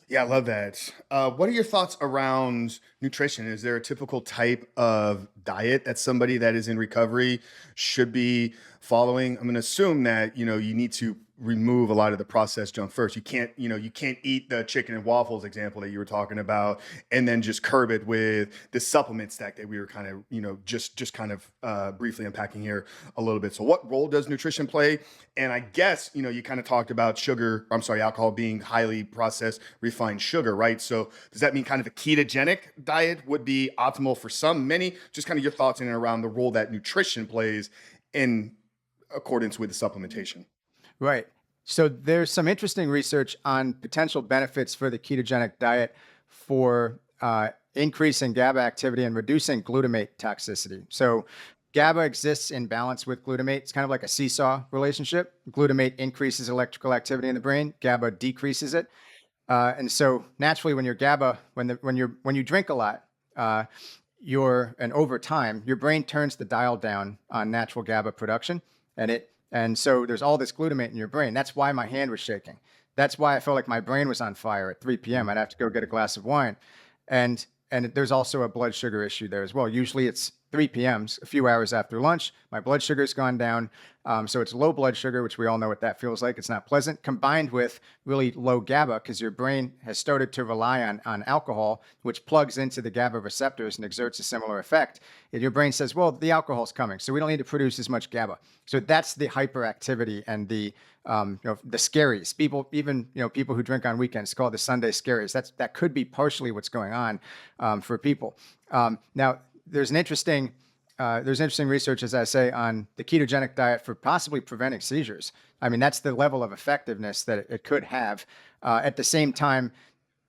Yeah, I love that. What are your thoughts around nutrition? Is there a typical type of diet that somebody that is in recovery should be following? I'm going to assume that, you need to remove a lot of the processed junk first. You can't eat the chicken and waffles example that you were talking about and then just curb it with the supplement stack that we were kind of, just kind of briefly unpacking here a little bit. So what role does nutrition play? And I guess, you kind of talked about alcohol being highly processed, refined sugar, right? So does that mean kind of a ketogenic diet would be optimal for some, many? Just kind of your thoughts in and around the role that nutrition plays in accordance with the supplementation. Right. So there's some interesting research on potential benefits for the ketogenic diet for increasing GABA activity and reducing glutamate toxicity. So GABA exists in balance with glutamate. It's kind of like a seesaw relationship. Glutamate increases electrical activity in the brain. GABA decreases it. And so naturally, when you're GABA, when you drink a lot, uh, and over time, your brain turns the dial down on natural GABA production, and so there's all this glutamate in your brain. That's why my hand was shaking. That's why I felt like my brain was on fire at 3 p.m. I'd have to go get a glass of wine, and there's also a blood sugar issue there as well. Usually it's 3 p.m., a few hours after lunch. My blood sugar's gone down. So it's low blood sugar, which we all know what that feels like. It's not pleasant, combined with really low GABA, because your brain has started to rely on alcohol, which plugs into the GABA receptors and exerts a similar effect. And your brain says, well, the alcohol's coming, so we don't need to produce as much GABA. So that's the hyperactivity and the the scaries. People, even people who drink on weekends, call it the Sunday scaries. That could be partially what's going on for people. Now, there's interesting research, as I say, on the ketogenic diet for possibly preventing seizures. I mean, that's the level of effectiveness that it could have. At the same time,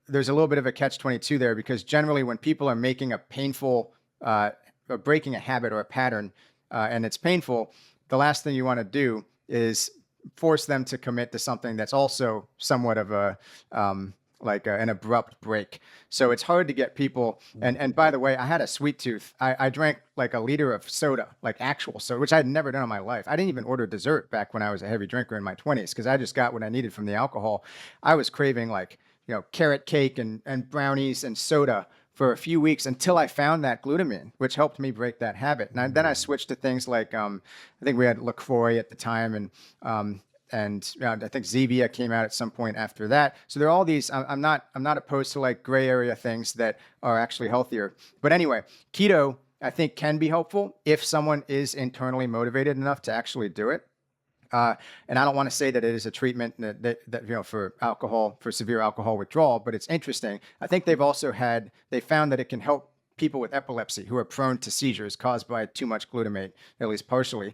there's a little bit of a catch-22 there, because generally when people are making a painful, or breaking a habit or a pattern, and it's painful, the last thing you want to do is force them to commit to something that's also somewhat of an abrupt break. So it's hard to get people. And by the way, I had a sweet tooth. I drank like a liter of soda, like actual soda, which I had never done in my life. I didn't even order dessert back when I was a heavy drinker in my 20s, because I just got what I needed from the alcohol. I was craving like carrot cake and brownies and soda for a few weeks until I found that glutamine, which helped me break that habit. Then I switched to things like I think we had LaCroix at the time, and I think Zevia came out at some point after that. So there are all these. I'm not opposed to like gray area things that are actually healthier. But anyway, keto I think can be helpful if someone is internally motivated enough to actually do it. And I don't want to say that it is a treatment that for alcohol, for severe alcohol withdrawal, but it's interesting. I think they found that it can help people with epilepsy who are prone to seizures caused by too much glutamate, at least partially.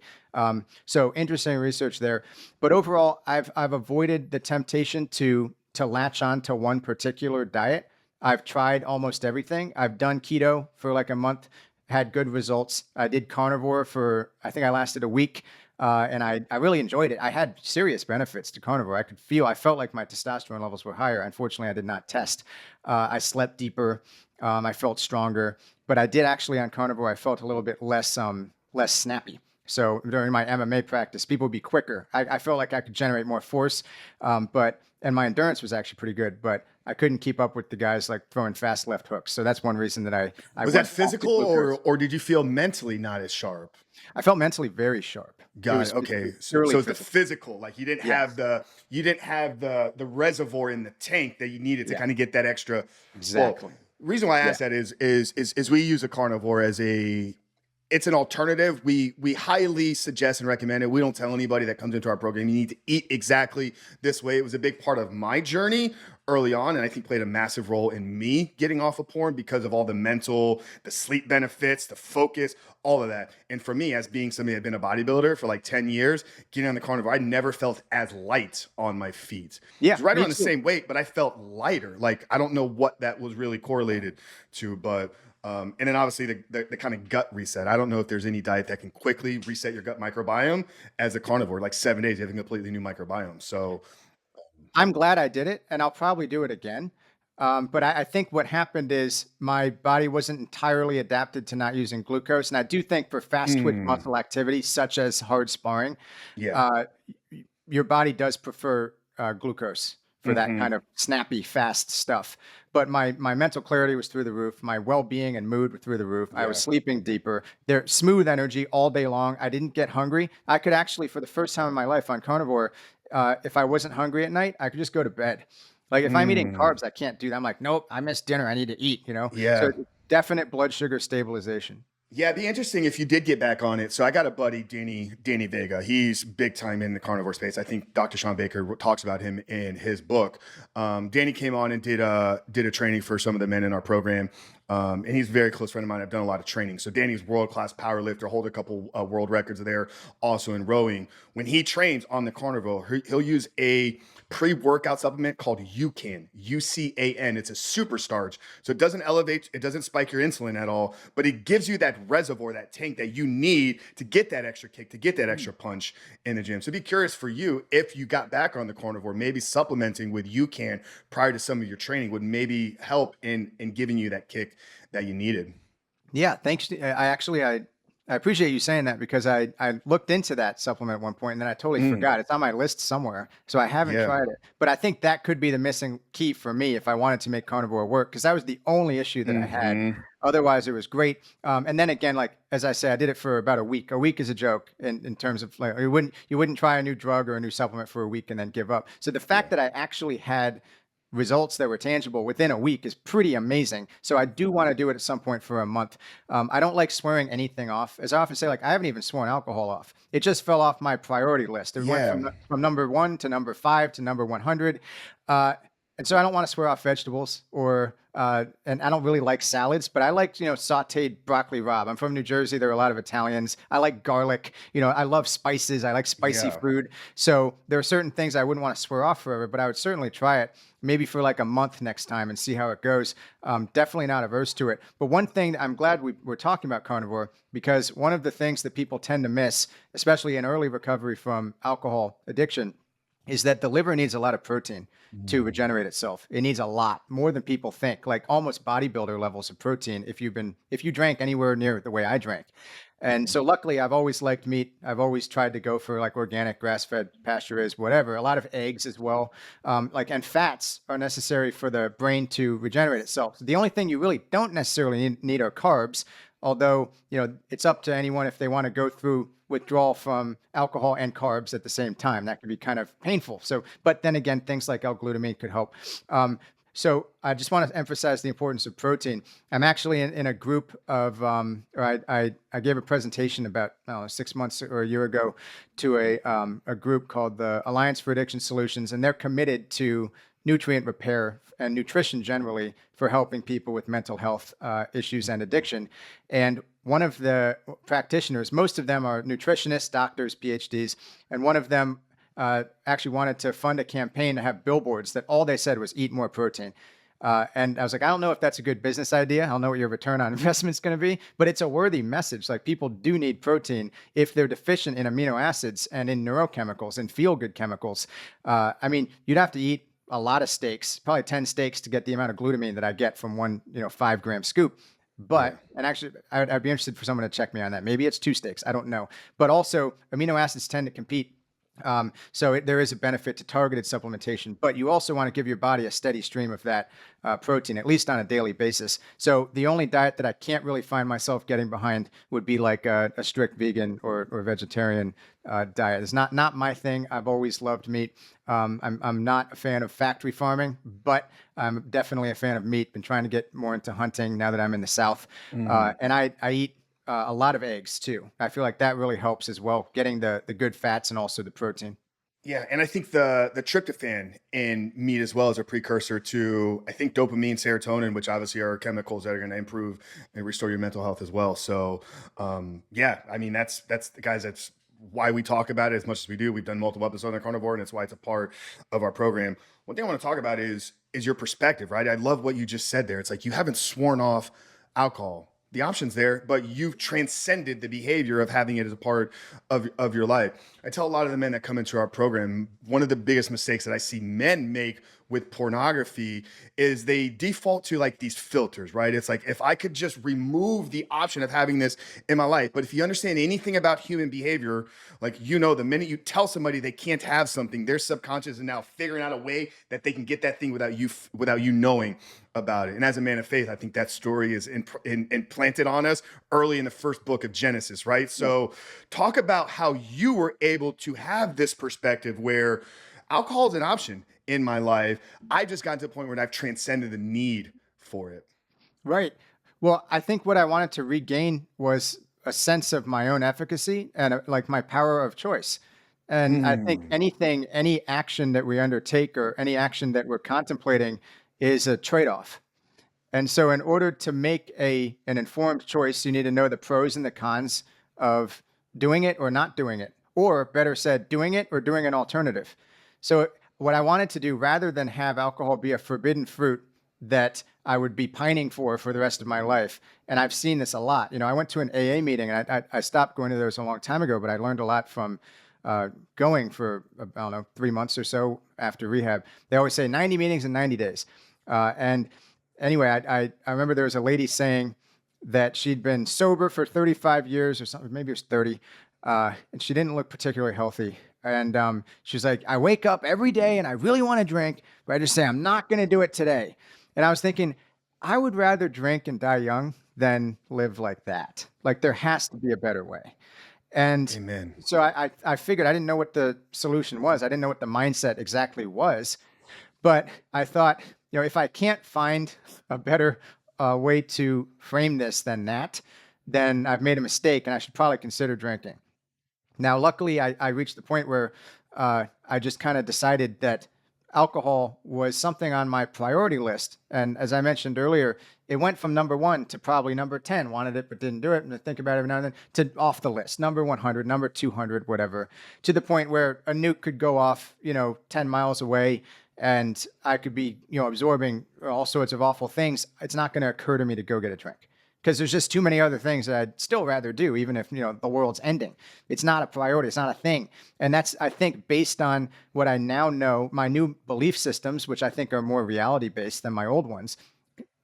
So interesting research there. But overall, I've avoided the temptation to latch on to one particular diet. I've tried almost everything. I've done keto for like a month, had good results. I did carnivore for, I think I lasted a week. And I really enjoyed it. I had serious benefits to carnivore. I felt like my testosterone levels were higher. Unfortunately, I did not test. I slept deeper. I felt stronger. But I did actually on carnivore, I felt a little bit less snappy. So during my MMA practice, people would be quicker. I felt like I could generate more force, and my endurance was actually pretty good. But I couldn't keep up with the guys like throwing fast left hooks. So that's one reason that I Was that went back to physical, glucose. or did you feel mentally not as sharp? I felt mentally very sharp. Got it. Okay. It's So, purely so it's the physical. physical, like Yes. you didn't have the reservoir in the tank that you needed to Yeah. kind of get that extra. Well, Exactly. reason why I Yeah. asked that is we use a carnivore as it's an alternative. We highly suggest and recommend it. We don't tell anybody that comes into our program you need to eat exactly this way. It was a big part of my journey early on, and I think played a massive role in me getting off of porn because of all the mental, the sleep benefits, the focus, all of that. And for me, as being somebody that had been a bodybuilder for like 10 years, getting on the carnivore, I never felt as light on my feet. I Yeah, was right me around the too. same weight, but I felt lighter. Like I don't know what that was really correlated to, but And then obviously the kind of gut reset. I don't know if there's any diet that can quickly reset your gut microbiome as a carnivore. Like 7 days, you have a completely new microbiome. So, I'm glad I did it, and I'll probably do it again. But I think what happened is my body wasn't entirely adapted to not using glucose. And I do think for fast twitch mm, muscle activity, such as hard sparring, yeah. uh, your body does prefer glucose for that Hmm. kind of snappy, fast stuff. But my mental clarity was through the roof. My well being and mood were through the roof. I was Yeah. sleeping deeper. There, smooth energy all day long. I didn't get hungry. I could actually, for the first time in my life on carnivore, if I wasn't hungry at night, I could just go to bed. Like if I'm eating Mm, carbs, I can't do that. I'm like, nope, I missed dinner. I need to eat. So yeah. definite blood sugar stabilization. Yeah, it'd be interesting if you did get back on it. So I got a buddy, Danny Vega. He's big time in the carnivore space. I think Dr. Sean Baker talks about him in his book. Danny came on and did a training for some of the men in our program, and he's a very close friend of mine. I've done a lot of training. So Danny's world class power lifter, hold a couple world records there, also in rowing. When he trains on the carnivore, he'll use a pre-workout supplement called UCAN, UCAN. It's a super starch. So it doesn't elevate, it doesn't spike your insulin at all, but it gives you that reservoir, that tank that you need to get that extra kick, to get that extra punch in the gym. So be curious for you, if you got back on the carnivore, maybe supplementing with UCAN prior to some of your training would maybe help in giving you that kick that you needed. Yeah, thanks. I appreciate you saying that because I looked into that supplement at one point and then I totally Mm, forgot. It's on my list somewhere, so I haven't yeah. tried it. But I think that could be the missing key for me if I wanted to make carnivore work because that was the only issue that I had. Hmm. Otherwise, it was great. And then again, like as I say, I did it for about a week. A week is a joke in terms of like you wouldn't try a new drug or a new supplement for a week and then give up. So the fact Yeah. that I actually had results that were tangible within a week is pretty amazing. So I do want to do it at some point for a month. I don't like swearing anything off. As I often say, like I haven't even sworn alcohol off. It just fell off my priority list. It went Yeah. from number one to number five to number 100. Uh, and so I don't want to swear off vegetables and I don't really like salads, but I like, sauteed broccoli rabe. I'm from New Jersey. There are a lot of Italians. I like garlic. I love spices. I like spicy Yeah. food. So there are certain things I wouldn't want to swear off forever, but I would certainly try it maybe for like a month next time and see how it goes. Definitely not averse to it. But one thing I'm glad we're talking about carnivore because one of the things that people tend to miss, especially in early recovery from alcohol addiction, is that the liver needs a lot of protein to Mm, regenerate itself. It needs a lot more than people think, like almost bodybuilder levels of protein if you drank anywhere near the way I drank. And mhm. so luckily I've always liked meat. I've always tried to go for like organic, grass-fed, pasture-raised, whatever. A lot of eggs as well. And fats are necessary for the brain to regenerate itself. So the only thing you really don't necessarily need are carbs, although, it's up to anyone if they want to go through withdrawal from alcohol and carbs at the same time. That can be kind of painful. So, but then again, things like L-glutamine could help. So I just want to emphasize the importance of protein. I'm actually in a group of, or I gave a presentation about 6 months or a year ago to a group called the Alliance for Addiction Solutions, and they're committed to nutrient repair and nutrition generally for helping people with mental health issues and addiction. And one of the practitioners, most of them are nutritionists, doctors, PhDs, and one of them actually wanted to fund a campaign to have billboards that all they said was eat more protein. And I was like, I don't know if that's a good business idea. I don't know what your return on investment is going to be, but it's a worthy message. Like people do need protein if they're deficient in amino acids and in neurochemicals and feel good chemicals. I mean, you'd have to eat a lot of steaks, probably 10 steaks to get the amount of glutamine that I get from one, 5 gram scoop. Yeah. And actually, I'd be interested for someone to check me on that. Maybe it's 2 steaks. I don't know. But also, amino acids tend to compete there is a benefit to targeted supplementation, but you also want to give your body a steady stream of that protein, at least on a daily basis. So the only diet that I can't really find myself getting behind would be like a strict vegan or vegetarian diet. It's not my thing. I've always loved meat. I'm not a fan of factory farming, but I'm definitely a fan of meat. Been trying to get more into hunting now that I'm in the South, Mhm. and I eat a lot of eggs too. I feel like that really helps as well, getting the good fats and also the protein. Yeah, and I think the tryptophan in meat as well is a precursor to I think dopamine, serotonin, which obviously are chemicals that are going to improve and restore your mental health as well. So, yeah, I mean that's the guys. That's why we talk about it as much as we do. We've done multiple episodes on carnivore, and it's why it's a part of our program. One thing I want to talk about is your perspective, right? I love what you just said there. It's like you haven't sworn off alcohol. The option's there, but you've transcended the behavior of having it as a part of your life. I tell a lot of the men that come into our program, one of the biggest mistakes that I see men make with pornography is they default to like these filters, right? It's like, if I could just remove the option of having this in my life. But if you understand anything about human behavior, like, the minute you tell somebody they can't have something, their subconscious is now figuring out a way that they can get that thing without you knowing about it. And as a man of faith, I think that story is implanted on us early in the first book of Genesis, right? So talk about how you were able to have this perspective where alcohol is an option in my life. I just got to the point where I've transcended the need for it. Right. Well, I think what I wanted to regain was a sense of my own efficacy and like my power of choice. And I think Mm, any action that we undertake or any action that we're contemplating is a trade off. And so, in order to make an informed choice, you need to know the pros and the cons of doing it or not doing it, or better said, doing it or doing an alternative. So, what I wanted to do, rather than have alcohol be a forbidden fruit that I would be pining for the rest of my life, and I've seen this a lot. I went to an AA meeting, and I stopped going to those a long time ago, but I learned a lot from going for, I don't know, 3 months or so after rehab. They always say 90 meetings in 90 days. And anyway, I remember there was a lady saying that she'd been sober for 35 years or something, maybe it was 30, and she didn't look particularly healthy. And she was like, I wake up every day and I really want to drink, but I just say, I'm not going to do it today. And I was thinking, I would rather drink and die young than live like that. Like, there has to be a better way. And amen. so I figured I didn't know what the solution was. I didn't know what the mindset exactly was. But I thought, if I can't find a better way to frame this than that, then I've made a mistake and I should probably consider drinking. Now, luckily, I reached the point where I just kind of decided that alcohol was something on my priority list. And as I mentioned earlier, it went from number one to probably number 10, wanted it but didn't do it. And I think about it every now and then, to off the list, number 100, number 200, whatever, to the point where a nuke could go off, 10 miles away and I could be, absorbing all sorts of awful things. It's not going to occur to me to go get a drink because there's just too many other things that I'd still rather do, even if, the world's ending. It's not a priority. It's not a thing. And that's, I think, based on what I now know, my new belief systems, which I think are more reality based than my old ones.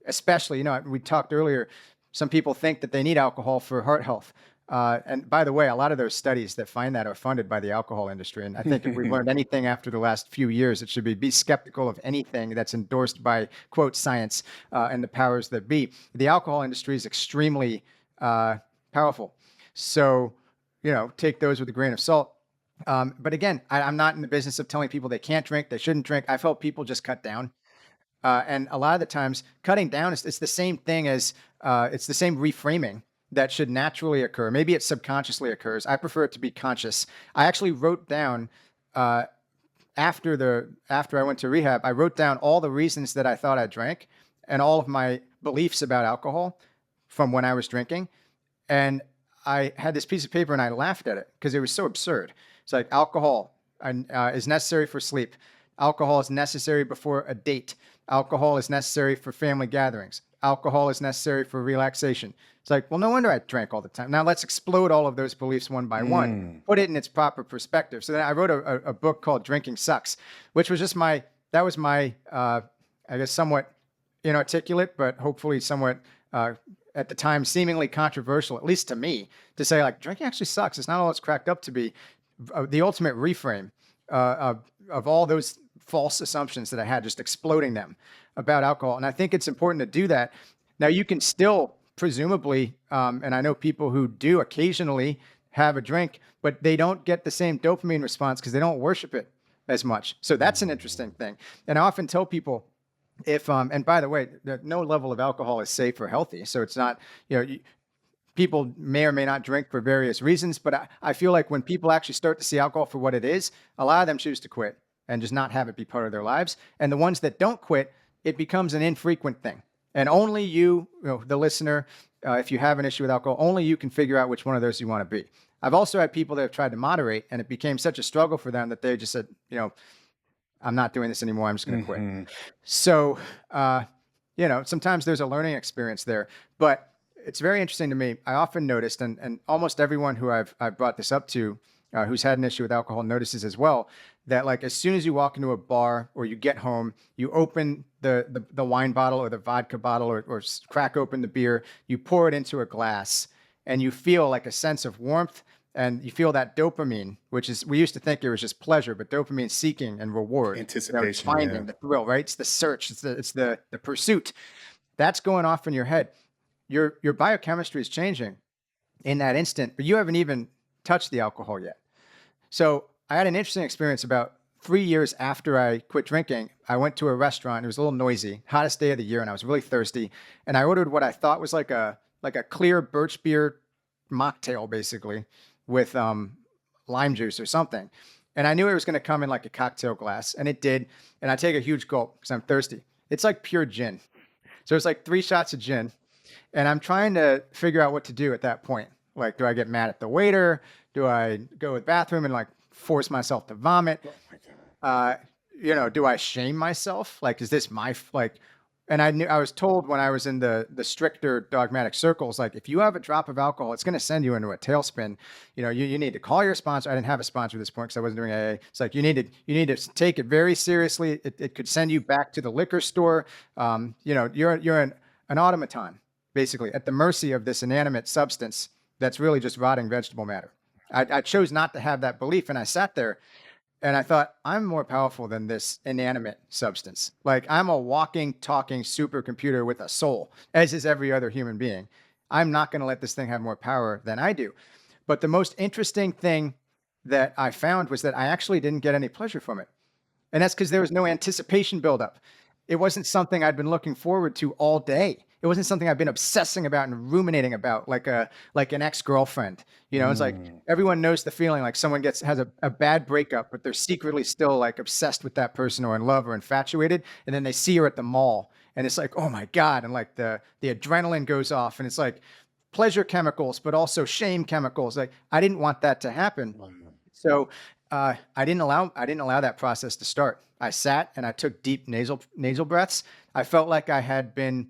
Especially, we talked earlier, some people think that they need alcohol for heart health. And by the way, a lot of those studies that find that are funded by the alcohol industry. And I think if we've learned anything after the last few years, it should be skeptical of anything that's endorsed by, quote, science and the powers that be. The alcohol industry is extremely powerful. So, take those with a grain of salt. But again, I'm not in the business of telling people they can't drink, they shouldn't drink. I've helped people just cut down. And a lot of the times, cutting down it's the same thing as it's the same reframing that should naturally occur. Maybe it subconsciously occurs. I prefer it to be conscious. I actually wrote down uh, after I went to rehab. I wrote down all the reasons that I thought I drank and all of my beliefs about alcohol from when I was drinking. And I had this piece of paper and I laughed at it because it was so absurd. It's like alcohol is necessary for sleep. Alcohol is necessary before a date. Alcohol is necessary for family gatherings. Alcohol is necessary for relaxation. It's like, well, no wonder I drank all the time. Now let's explode all of those beliefs one by one, Mm. put it in its proper perspective. So then I wrote a book called Drinking Sucks, which was just that was my, I guess, somewhat inarticulate, but hopefully somewhat, at the time, seemingly controversial, at least to me, to say, like, drinking actually sucks. It's not all it's cracked up to be. The ultimate reframe of all those false assumptions that I had, just exploding them about alcohol. And I think it's important to do that. Now, you can still presumably, and I know people who do occasionally have a drink, but they don't get the same dopamine response because they don't worship it as much. So that's an interesting thing. And I often tell people, and by the way, no level of alcohol is safe or healthy. So it's not, people may or may not drink for various reasons, but I feel like when people actually start to see alcohol for what it is, a lot of them choose to quit and just not have it be part of their lives. And the ones that don't quit, it becomes an infrequent thing. And only you, the listener, if you have an issue with alcohol, only you can figure out which one of those you want to be. I've also had people that have tried to moderate, and it became such a struggle for them that they just said, I'm not doing this anymore. I'm just going to quit. Mhm. So, Sometimes there's a learning experience there, but it's very interesting to me. I often noticed, and almost everyone who I've brought this up to, who's had an issue with alcohol notices as well, that like as soon as you walk into a bar or you get home, you open the wine bottle or the vodka bottle or crack open the beer, you pour it into a glass, and you feel like a sense of warmth, and you feel that dopamine, which is, we used to think it was just pleasure, but dopamine seeking and reward. It's Anticipation, yeah. finding the thrill, right? It's the search, it's the pursuit that's going off in your head. Your biochemistry is changing in that instant, but you haven't even touched the alcohol yet. So I had an interesting experience about 3 years after I quit drinking. I went to a restaurant. It was a little noisy, hottest day of the year, and I was really thirsty. And I ordered what I thought was like a clear birch beer mocktail, basically, with lime juice or something. And I knew it was going to come in like a cocktail glass, and it did. And I take a huge gulp because I'm thirsty. It's like pure gin. So it's like 3 shots of gin, and I'm trying to figure out what to do at that point. Like, do I get mad at the waiter? Do I go to the bathroom and like force myself to vomit? Oh my God. Uh, do I shame myself? Like, is this like? And I was told when I was in the stricter dogmatic circles, like if you have a drop of alcohol, it's going to send you into a tailspin. You need to call your sponsor. I didn't have a sponsor at this point because I wasn't doing AA. It's like you need to take it very seriously. It could send you back to the liquor store. You're an automaton, basically at the mercy of this inanimate substance that's really just rotting vegetable matter. I chose not to have that belief, and I sat there and I thought, I'm more powerful than this inanimate substance. Like, I'm a walking, talking supercomputer with a soul, as is every other human being. I'm not going to let this thing have more power than I do. But the most interesting thing that I found was that I actually didn't get any pleasure from it. And that's because there was no anticipation buildup. It wasn't something I'd been looking forward to all day. It wasn't something I've been obsessing about and ruminating about like an ex-girlfriend. It's like Mm, everyone knows the feeling like someone has a bad breakup, but they're secretly still like obsessed with that person or in love or infatuated. And then they see her at the mall and it's like, oh my God. And like the adrenaline goes off and it's like pleasure chemicals, but also shame chemicals. Like I didn't want that to happen. wow. So I didn't allow that process to start. I sat and I took deep nasal breaths. I felt like I had been,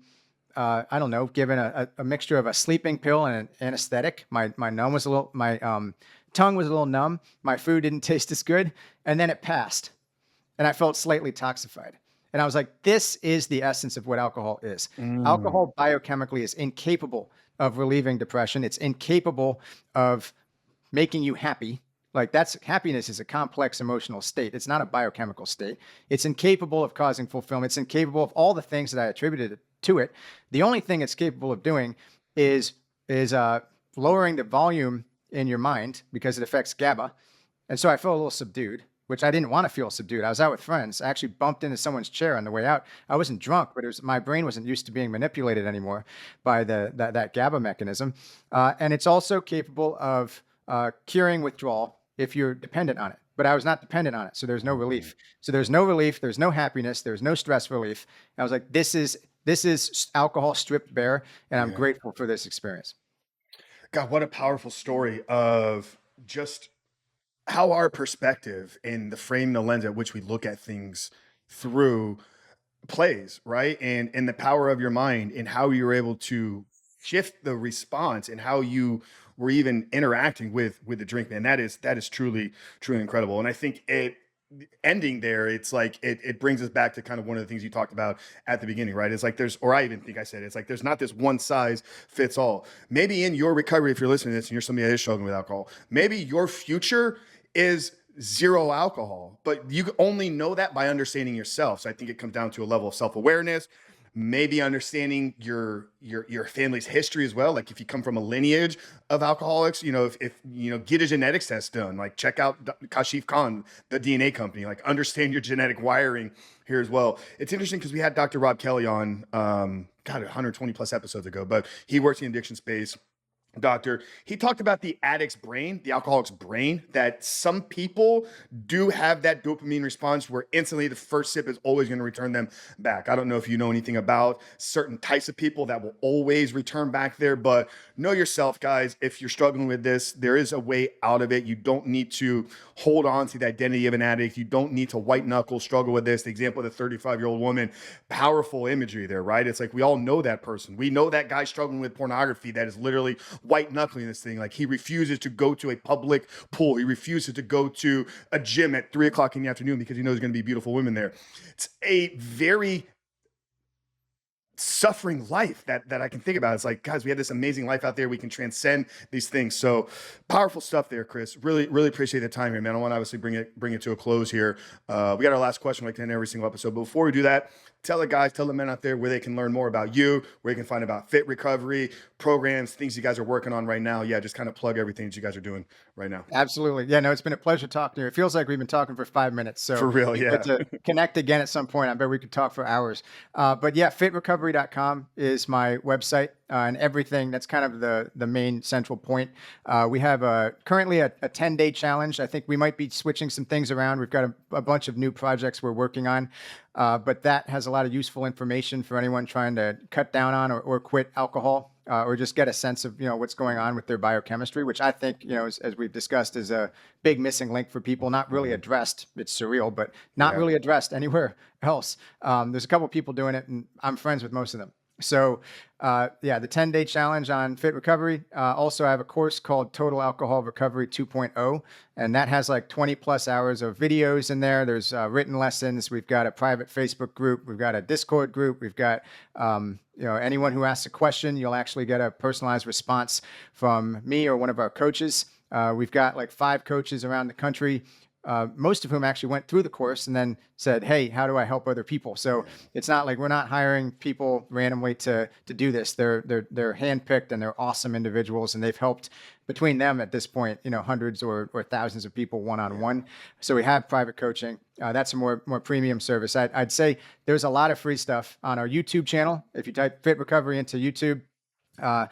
I don't know, given a mixture of a sleeping pill and an anesthetic. My tongue was a little numb. My food didn't taste as good, and then it passed, and I felt slightly toxified. And I was like, this is the essence of what alcohol is. Mm, Alcohol biochemically is incapable of relieving depression. It's incapable of making you happy. Like that's happiness is a complex emotional state. It's not a biochemical state. It's incapable of causing fulfillment. It's incapable of all the things that I attributed to it. The only thing it's capable of doing is is lowering the volume in your mind because it affects GABA. And so I felt a little subdued, which I didn't want to feel subdued. I was out with friends. I actually bumped into someone's chair on the way out. I wasn't drunk, but my brain wasn't used to being manipulated anymore by that GABA mechanism. And it's also capable of curing withdrawal if you're dependent on it. But I was not dependent on it, so there's no mm, relief. So there's no relief. There's no happiness. There's no stress relief. And I was like, this is alcohol stripped bare, and I'm yeah. grateful for this experience. God, what a powerful story of just how our perspective and the frame, the lens at which we look at things through plays, right? And the power of your mind and how you were able to shift the response and how you were even interacting with the drink, man. That is truly incredible. And I think it ending there, it's like it brings us back to kind of one of the things you talked about at the beginning, right? It's like there's, or I even think I said it's like there's not this one size fits all. Maybe in your recovery, if you're listening to this and you're somebody that is struggling with alcohol, maybe your future is zero alcohol, but you only know that by understanding yourself. So I think it comes down to a level of self-awareness, maybe understanding your family's history as well. Like if you come from a lineage of alcoholics, if get a genetics test done, like check out Kashif Khan, the DNA company, like understand your genetic wiring here as well. It's interesting because we had Dr. Rob Kelly on, God, 120 plus episodes ago, but he works in the addiction space. doctor, he talked about the addict's brain, the alcoholic's brain, that some people do have that dopamine response where instantly the first sip is always going to return them back. I don't know if you know anything about certain types of people that will always return back there, but know yourself, guys. If you're struggling with this, there is a way out of it. You don't need to hold on to the identity of an addict. You don't need to white knuckle struggle with this. The example of the 35-year-old woman, powerful imagery there, right? It's like we all know that person. We know that guy struggling with pornography that is literally white knuckling this thing. Like he refuses to go to a public pool. He refuses to go to a gym at 3 o'clock in the afternoon because he knows there's going to be beautiful women there. It's a very suffering life that I can think about. It's like, guys, we have this amazing life out there. We can transcend these things. So powerful stuff there, Chris. Really, really appreciate the time here, man. I want to obviously bring it to a close here. We got our last question like to end every single episode. But before we do that, tell the guys, tell the men out there where they can learn more about you, where they can find about fit recovery programs, things you guys are working on right now. Yeah, just kind of plug everything that you guys are doing right now. Absolutely. Yeah, no, it's been a pleasure talking to you. It feels like we've been talking for 5 minutes. So For real, it'd be good yeah. to connect again at some point. I bet we could talk for hours. But yeah, fitrecovery.com is my website, and everything. That's kind of the main central point. We have currently a 10-day challenge. I think we might be switching some things around. We've got a bunch of new projects we're working on. But that has a lot of useful information for anyone trying to cut down on or quit alcohol. Or just get a sense of what's going on with their biochemistry, which I think as we've discussed is a big missing link for people. Not really Mhm. addressed. It's surreal, but not Yeah. really addressed anywhere else. There's a couple people doing it, and I'm friends with most of them. So yeah, the 10-day challenge on fit recovery. Also, I have a course called Total Alcohol Recovery 2.0, and that has like 20 plus hours of videos in there. There's written lessons. We've got a private Facebook group. We've got a Discord group. We've got anyone who asks a question, you'll actually get a personalized response from me or one of our coaches. We've got like 5 coaches around the country, most of whom actually went through the course and then said, "Hey, how do I help other people?" So Yeah. it's not like we're not hiring people randomly to do this. They're handpicked and they're awesome individuals, and they've helped between them at this point, hundreds or thousands of people one on Yeah. one. So we have private coaching. That's a more premium service. I'd say there's a lot of free stuff on our YouTube channel. If you type Fit Recovery into YouTube, uh,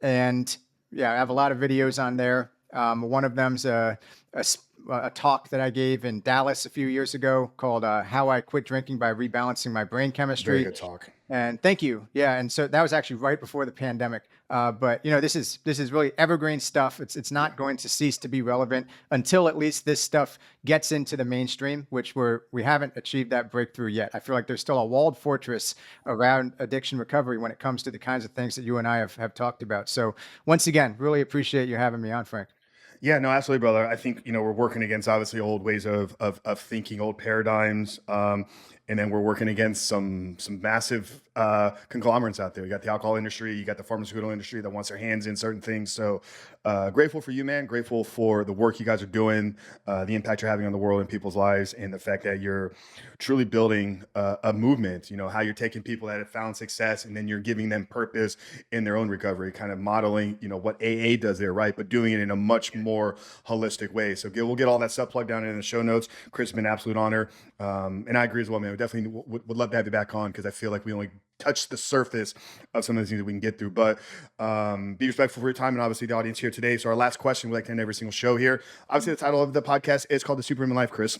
and yeah, I have a lot of videos on there. One of them's a talk that I gave in Dallas a few years ago called "How I Quit Drinking by Rebalancing My Brain Very Chemistry." good talk. And thank you. Yeah, and so that was actually right before the pandemic. But this is really evergreen stuff. It's Yeah. not going to cease to be relevant until at least this stuff gets into the mainstream, which we haven't achieved that breakthrough yet. I feel like there's still a walled fortress around addiction recovery when it comes to the kinds of things that you and I have talked about. So once again, really appreciate you having me on, Frank. Yeah, no, absolutely, brother. I think we're working against obviously old ways of thinking, old paradigms, and then we're working against some massive conglomerates out there. You got the alcohol industry, you got the pharmaceutical industry that wants their hands in certain things. So grateful for you, man. Grateful for the work you guys are doing, the impact you're having on the world and people's lives, and the fact that you're truly building a movement. You know how you're taking people that have found success, and then you're giving them purpose in their own recovery, kind of modeling what AA does there, right? But doing it in a much more holistic way. So we'll get all that stuff plugged down in the show notes. Chris, it's been an absolute honor, and I agree as well, man. We definitely would love to have you back on because I feel like we only touch the surface of some of the things that we can get through. But be respectful for your time and obviously the audience here today. So our last question, we like to end every single show here. Obviously, the title of the podcast is called The Superhuman Life, Chris.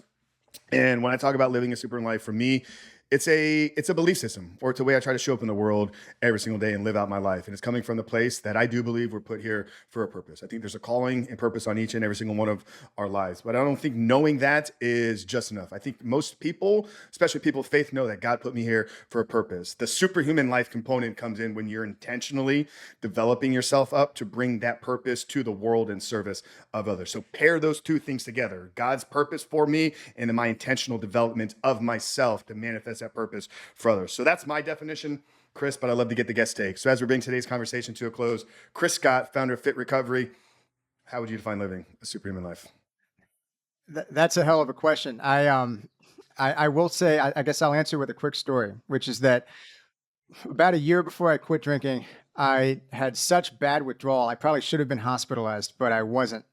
And when I talk about living a superhuman life, for me, it's a belief system, or it's a way I try to show up in the world every single day and live out my life. And it's coming from the place that I do believe we're put here for a purpose. I think there's a calling and purpose on each and every single one of our lives. But I don't think knowing that is just enough. I think most people, especially people of faith, know that God put me here for a purpose. The superhuman life component comes in when you're intentionally developing yourself up to bring that purpose to the world in service of others. So pair those two things together: God's purpose for me and then my intentional development of myself to manifest that purpose for others. So that's my definition, Chris, but I love to get the guest take. So as we bring today's conversation to a close, Chris Scott, founder of Fit Recovery, how would you define living a superhuman life? That's a hell of a question. I will say I guess I'll answer with a quick story, which is that about a year before I quit drinking, I had such bad withdrawal. I probably should have been hospitalized, but I wasn't.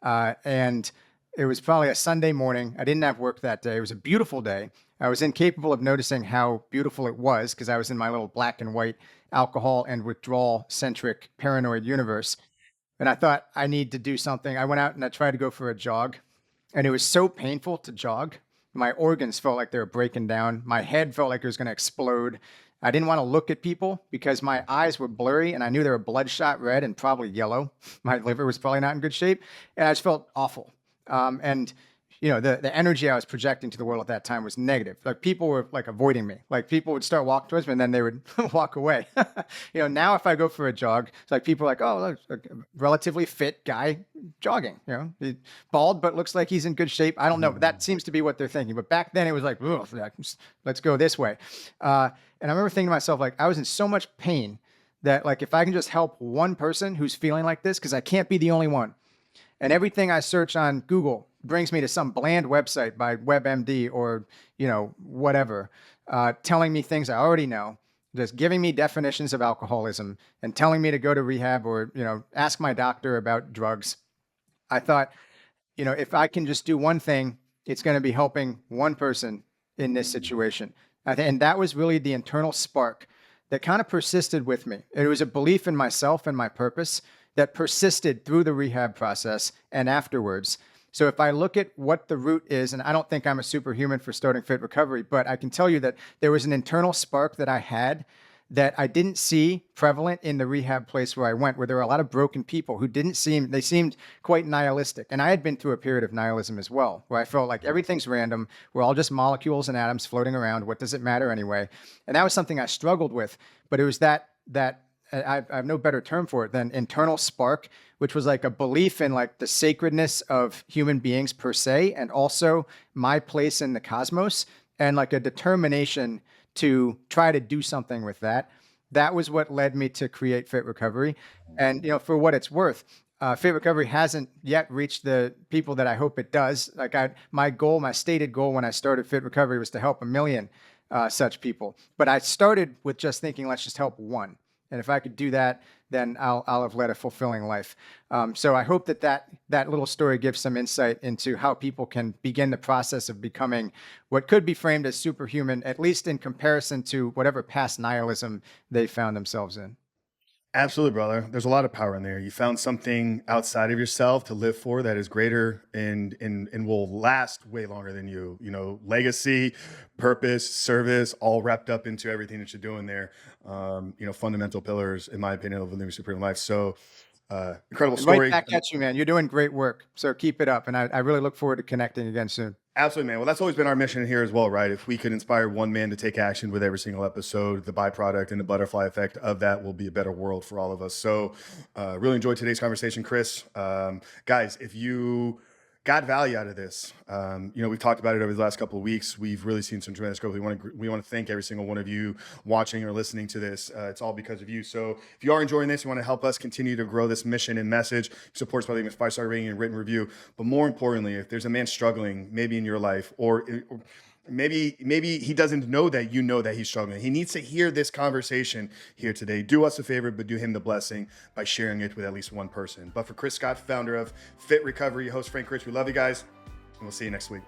And It was probably a Sunday morning. I didn't have work that day. It was a beautiful day. I was incapable of noticing how beautiful it was because I was in my little black and white alcohol and withdrawal centric paranoid universe. And I thought I need to do something. I went out and I tried to go for a jog, and it was so painful to jog. My organs felt like they were breaking down. My head felt like it was going to explode. I didn't want to look at people because my eyes were blurry and I knew they were bloodshot red and probably yellow. My liver was probably not in good shape. And I just felt awful. And the energy I was projecting to the world at that time was negative. Like people were like avoiding me. Like people would start walking towards me and then they would walk away. Now if I go for a jog, it's like people are like, oh, look, a relatively fit guy jogging. He's bald but looks like he's in good shape. I don't know. That seems to be what they're thinking. But back then it was like, let's go this way. And I remember thinking to myself, like, I was in so much pain that like if I can just help one person who's feeling like this, because I can't be the only one. And everything I search on Google brings me to some bland website by WebMD or whatever, telling me things I already know, just giving me definitions of alcoholism and telling me to go to rehab or ask my doctor about drugs. I thought, if I can just do one thing, it's going to be helping one person in this situation. And that was really the internal spark that kind of persisted with me. It was a belief in myself and my purpose that persisted through the rehab process and afterwards. So if I look at what the root is, and I don't think I'm a superhuman for starting fit recovery, but I can tell you that there was an internal spark that I had that I didn't see prevalent in the rehab place where I went, where there were a lot of broken people who they seemed quite nihilistic. And I had been through a period of nihilism as well, where I felt like everything's random. We're all just molecules and atoms floating around. What does it matter anyway? And that was something I struggled with, but it was that I have no better term for it than internal spark, which was like a belief in like the sacredness of human beings per se, and also my place in the cosmos, and like a determination to try to do something with that. That was what led me to create Fit Recovery. And for what it's worth, Fit Recovery hasn't yet reached the people that I hope it does. Like my stated goal when I started Fit Recovery was to help 1 million such people. But I started with just thinking, let's just help one. And if I could do that, then I'll have led a fulfilling life. So I hope that little story gives some insight into how people can begin the process of becoming what could be framed as superhuman, at least in comparison to whatever past nihilism they found themselves in. Absolutely, brother. There's a lot of power in there. You found something outside of yourself to live for that is greater and will last way longer than you. Legacy, purpose, service, all wrapped up into everything that you're doing there. Fundamental pillars, in my opinion, of living a supreme life. So, incredible And right story. back at you, man. You're doing great work. So keep it up. And I really look forward to connecting again soon. Absolutely, man. Well, that's always been our mission here as well, right? If we could inspire one man to take action with every single episode, the byproduct and the butterfly effect of that will be a better world for all of us. So, really enjoyed today's conversation, Chris. Guys, if you got value out of this, we've talked about it over the last couple of weeks. We've really seen some tremendous growth. We want to thank every single one of you watching or listening to this. It's all because of you. So if you are enjoying this, you want to help us continue to grow this mission and message, support us by leaving a 5-star rating and written review. But more importantly, if there's a man struggling, maybe in your life, or maybe he doesn't know that you know that he's struggling. He needs to hear this conversation here today. Do us a favor, but do him the blessing by sharing it with at least one person. But for Chris Scott, founder of Fit Recovery, host Frank Rich, we love you guys, and we'll see you next week.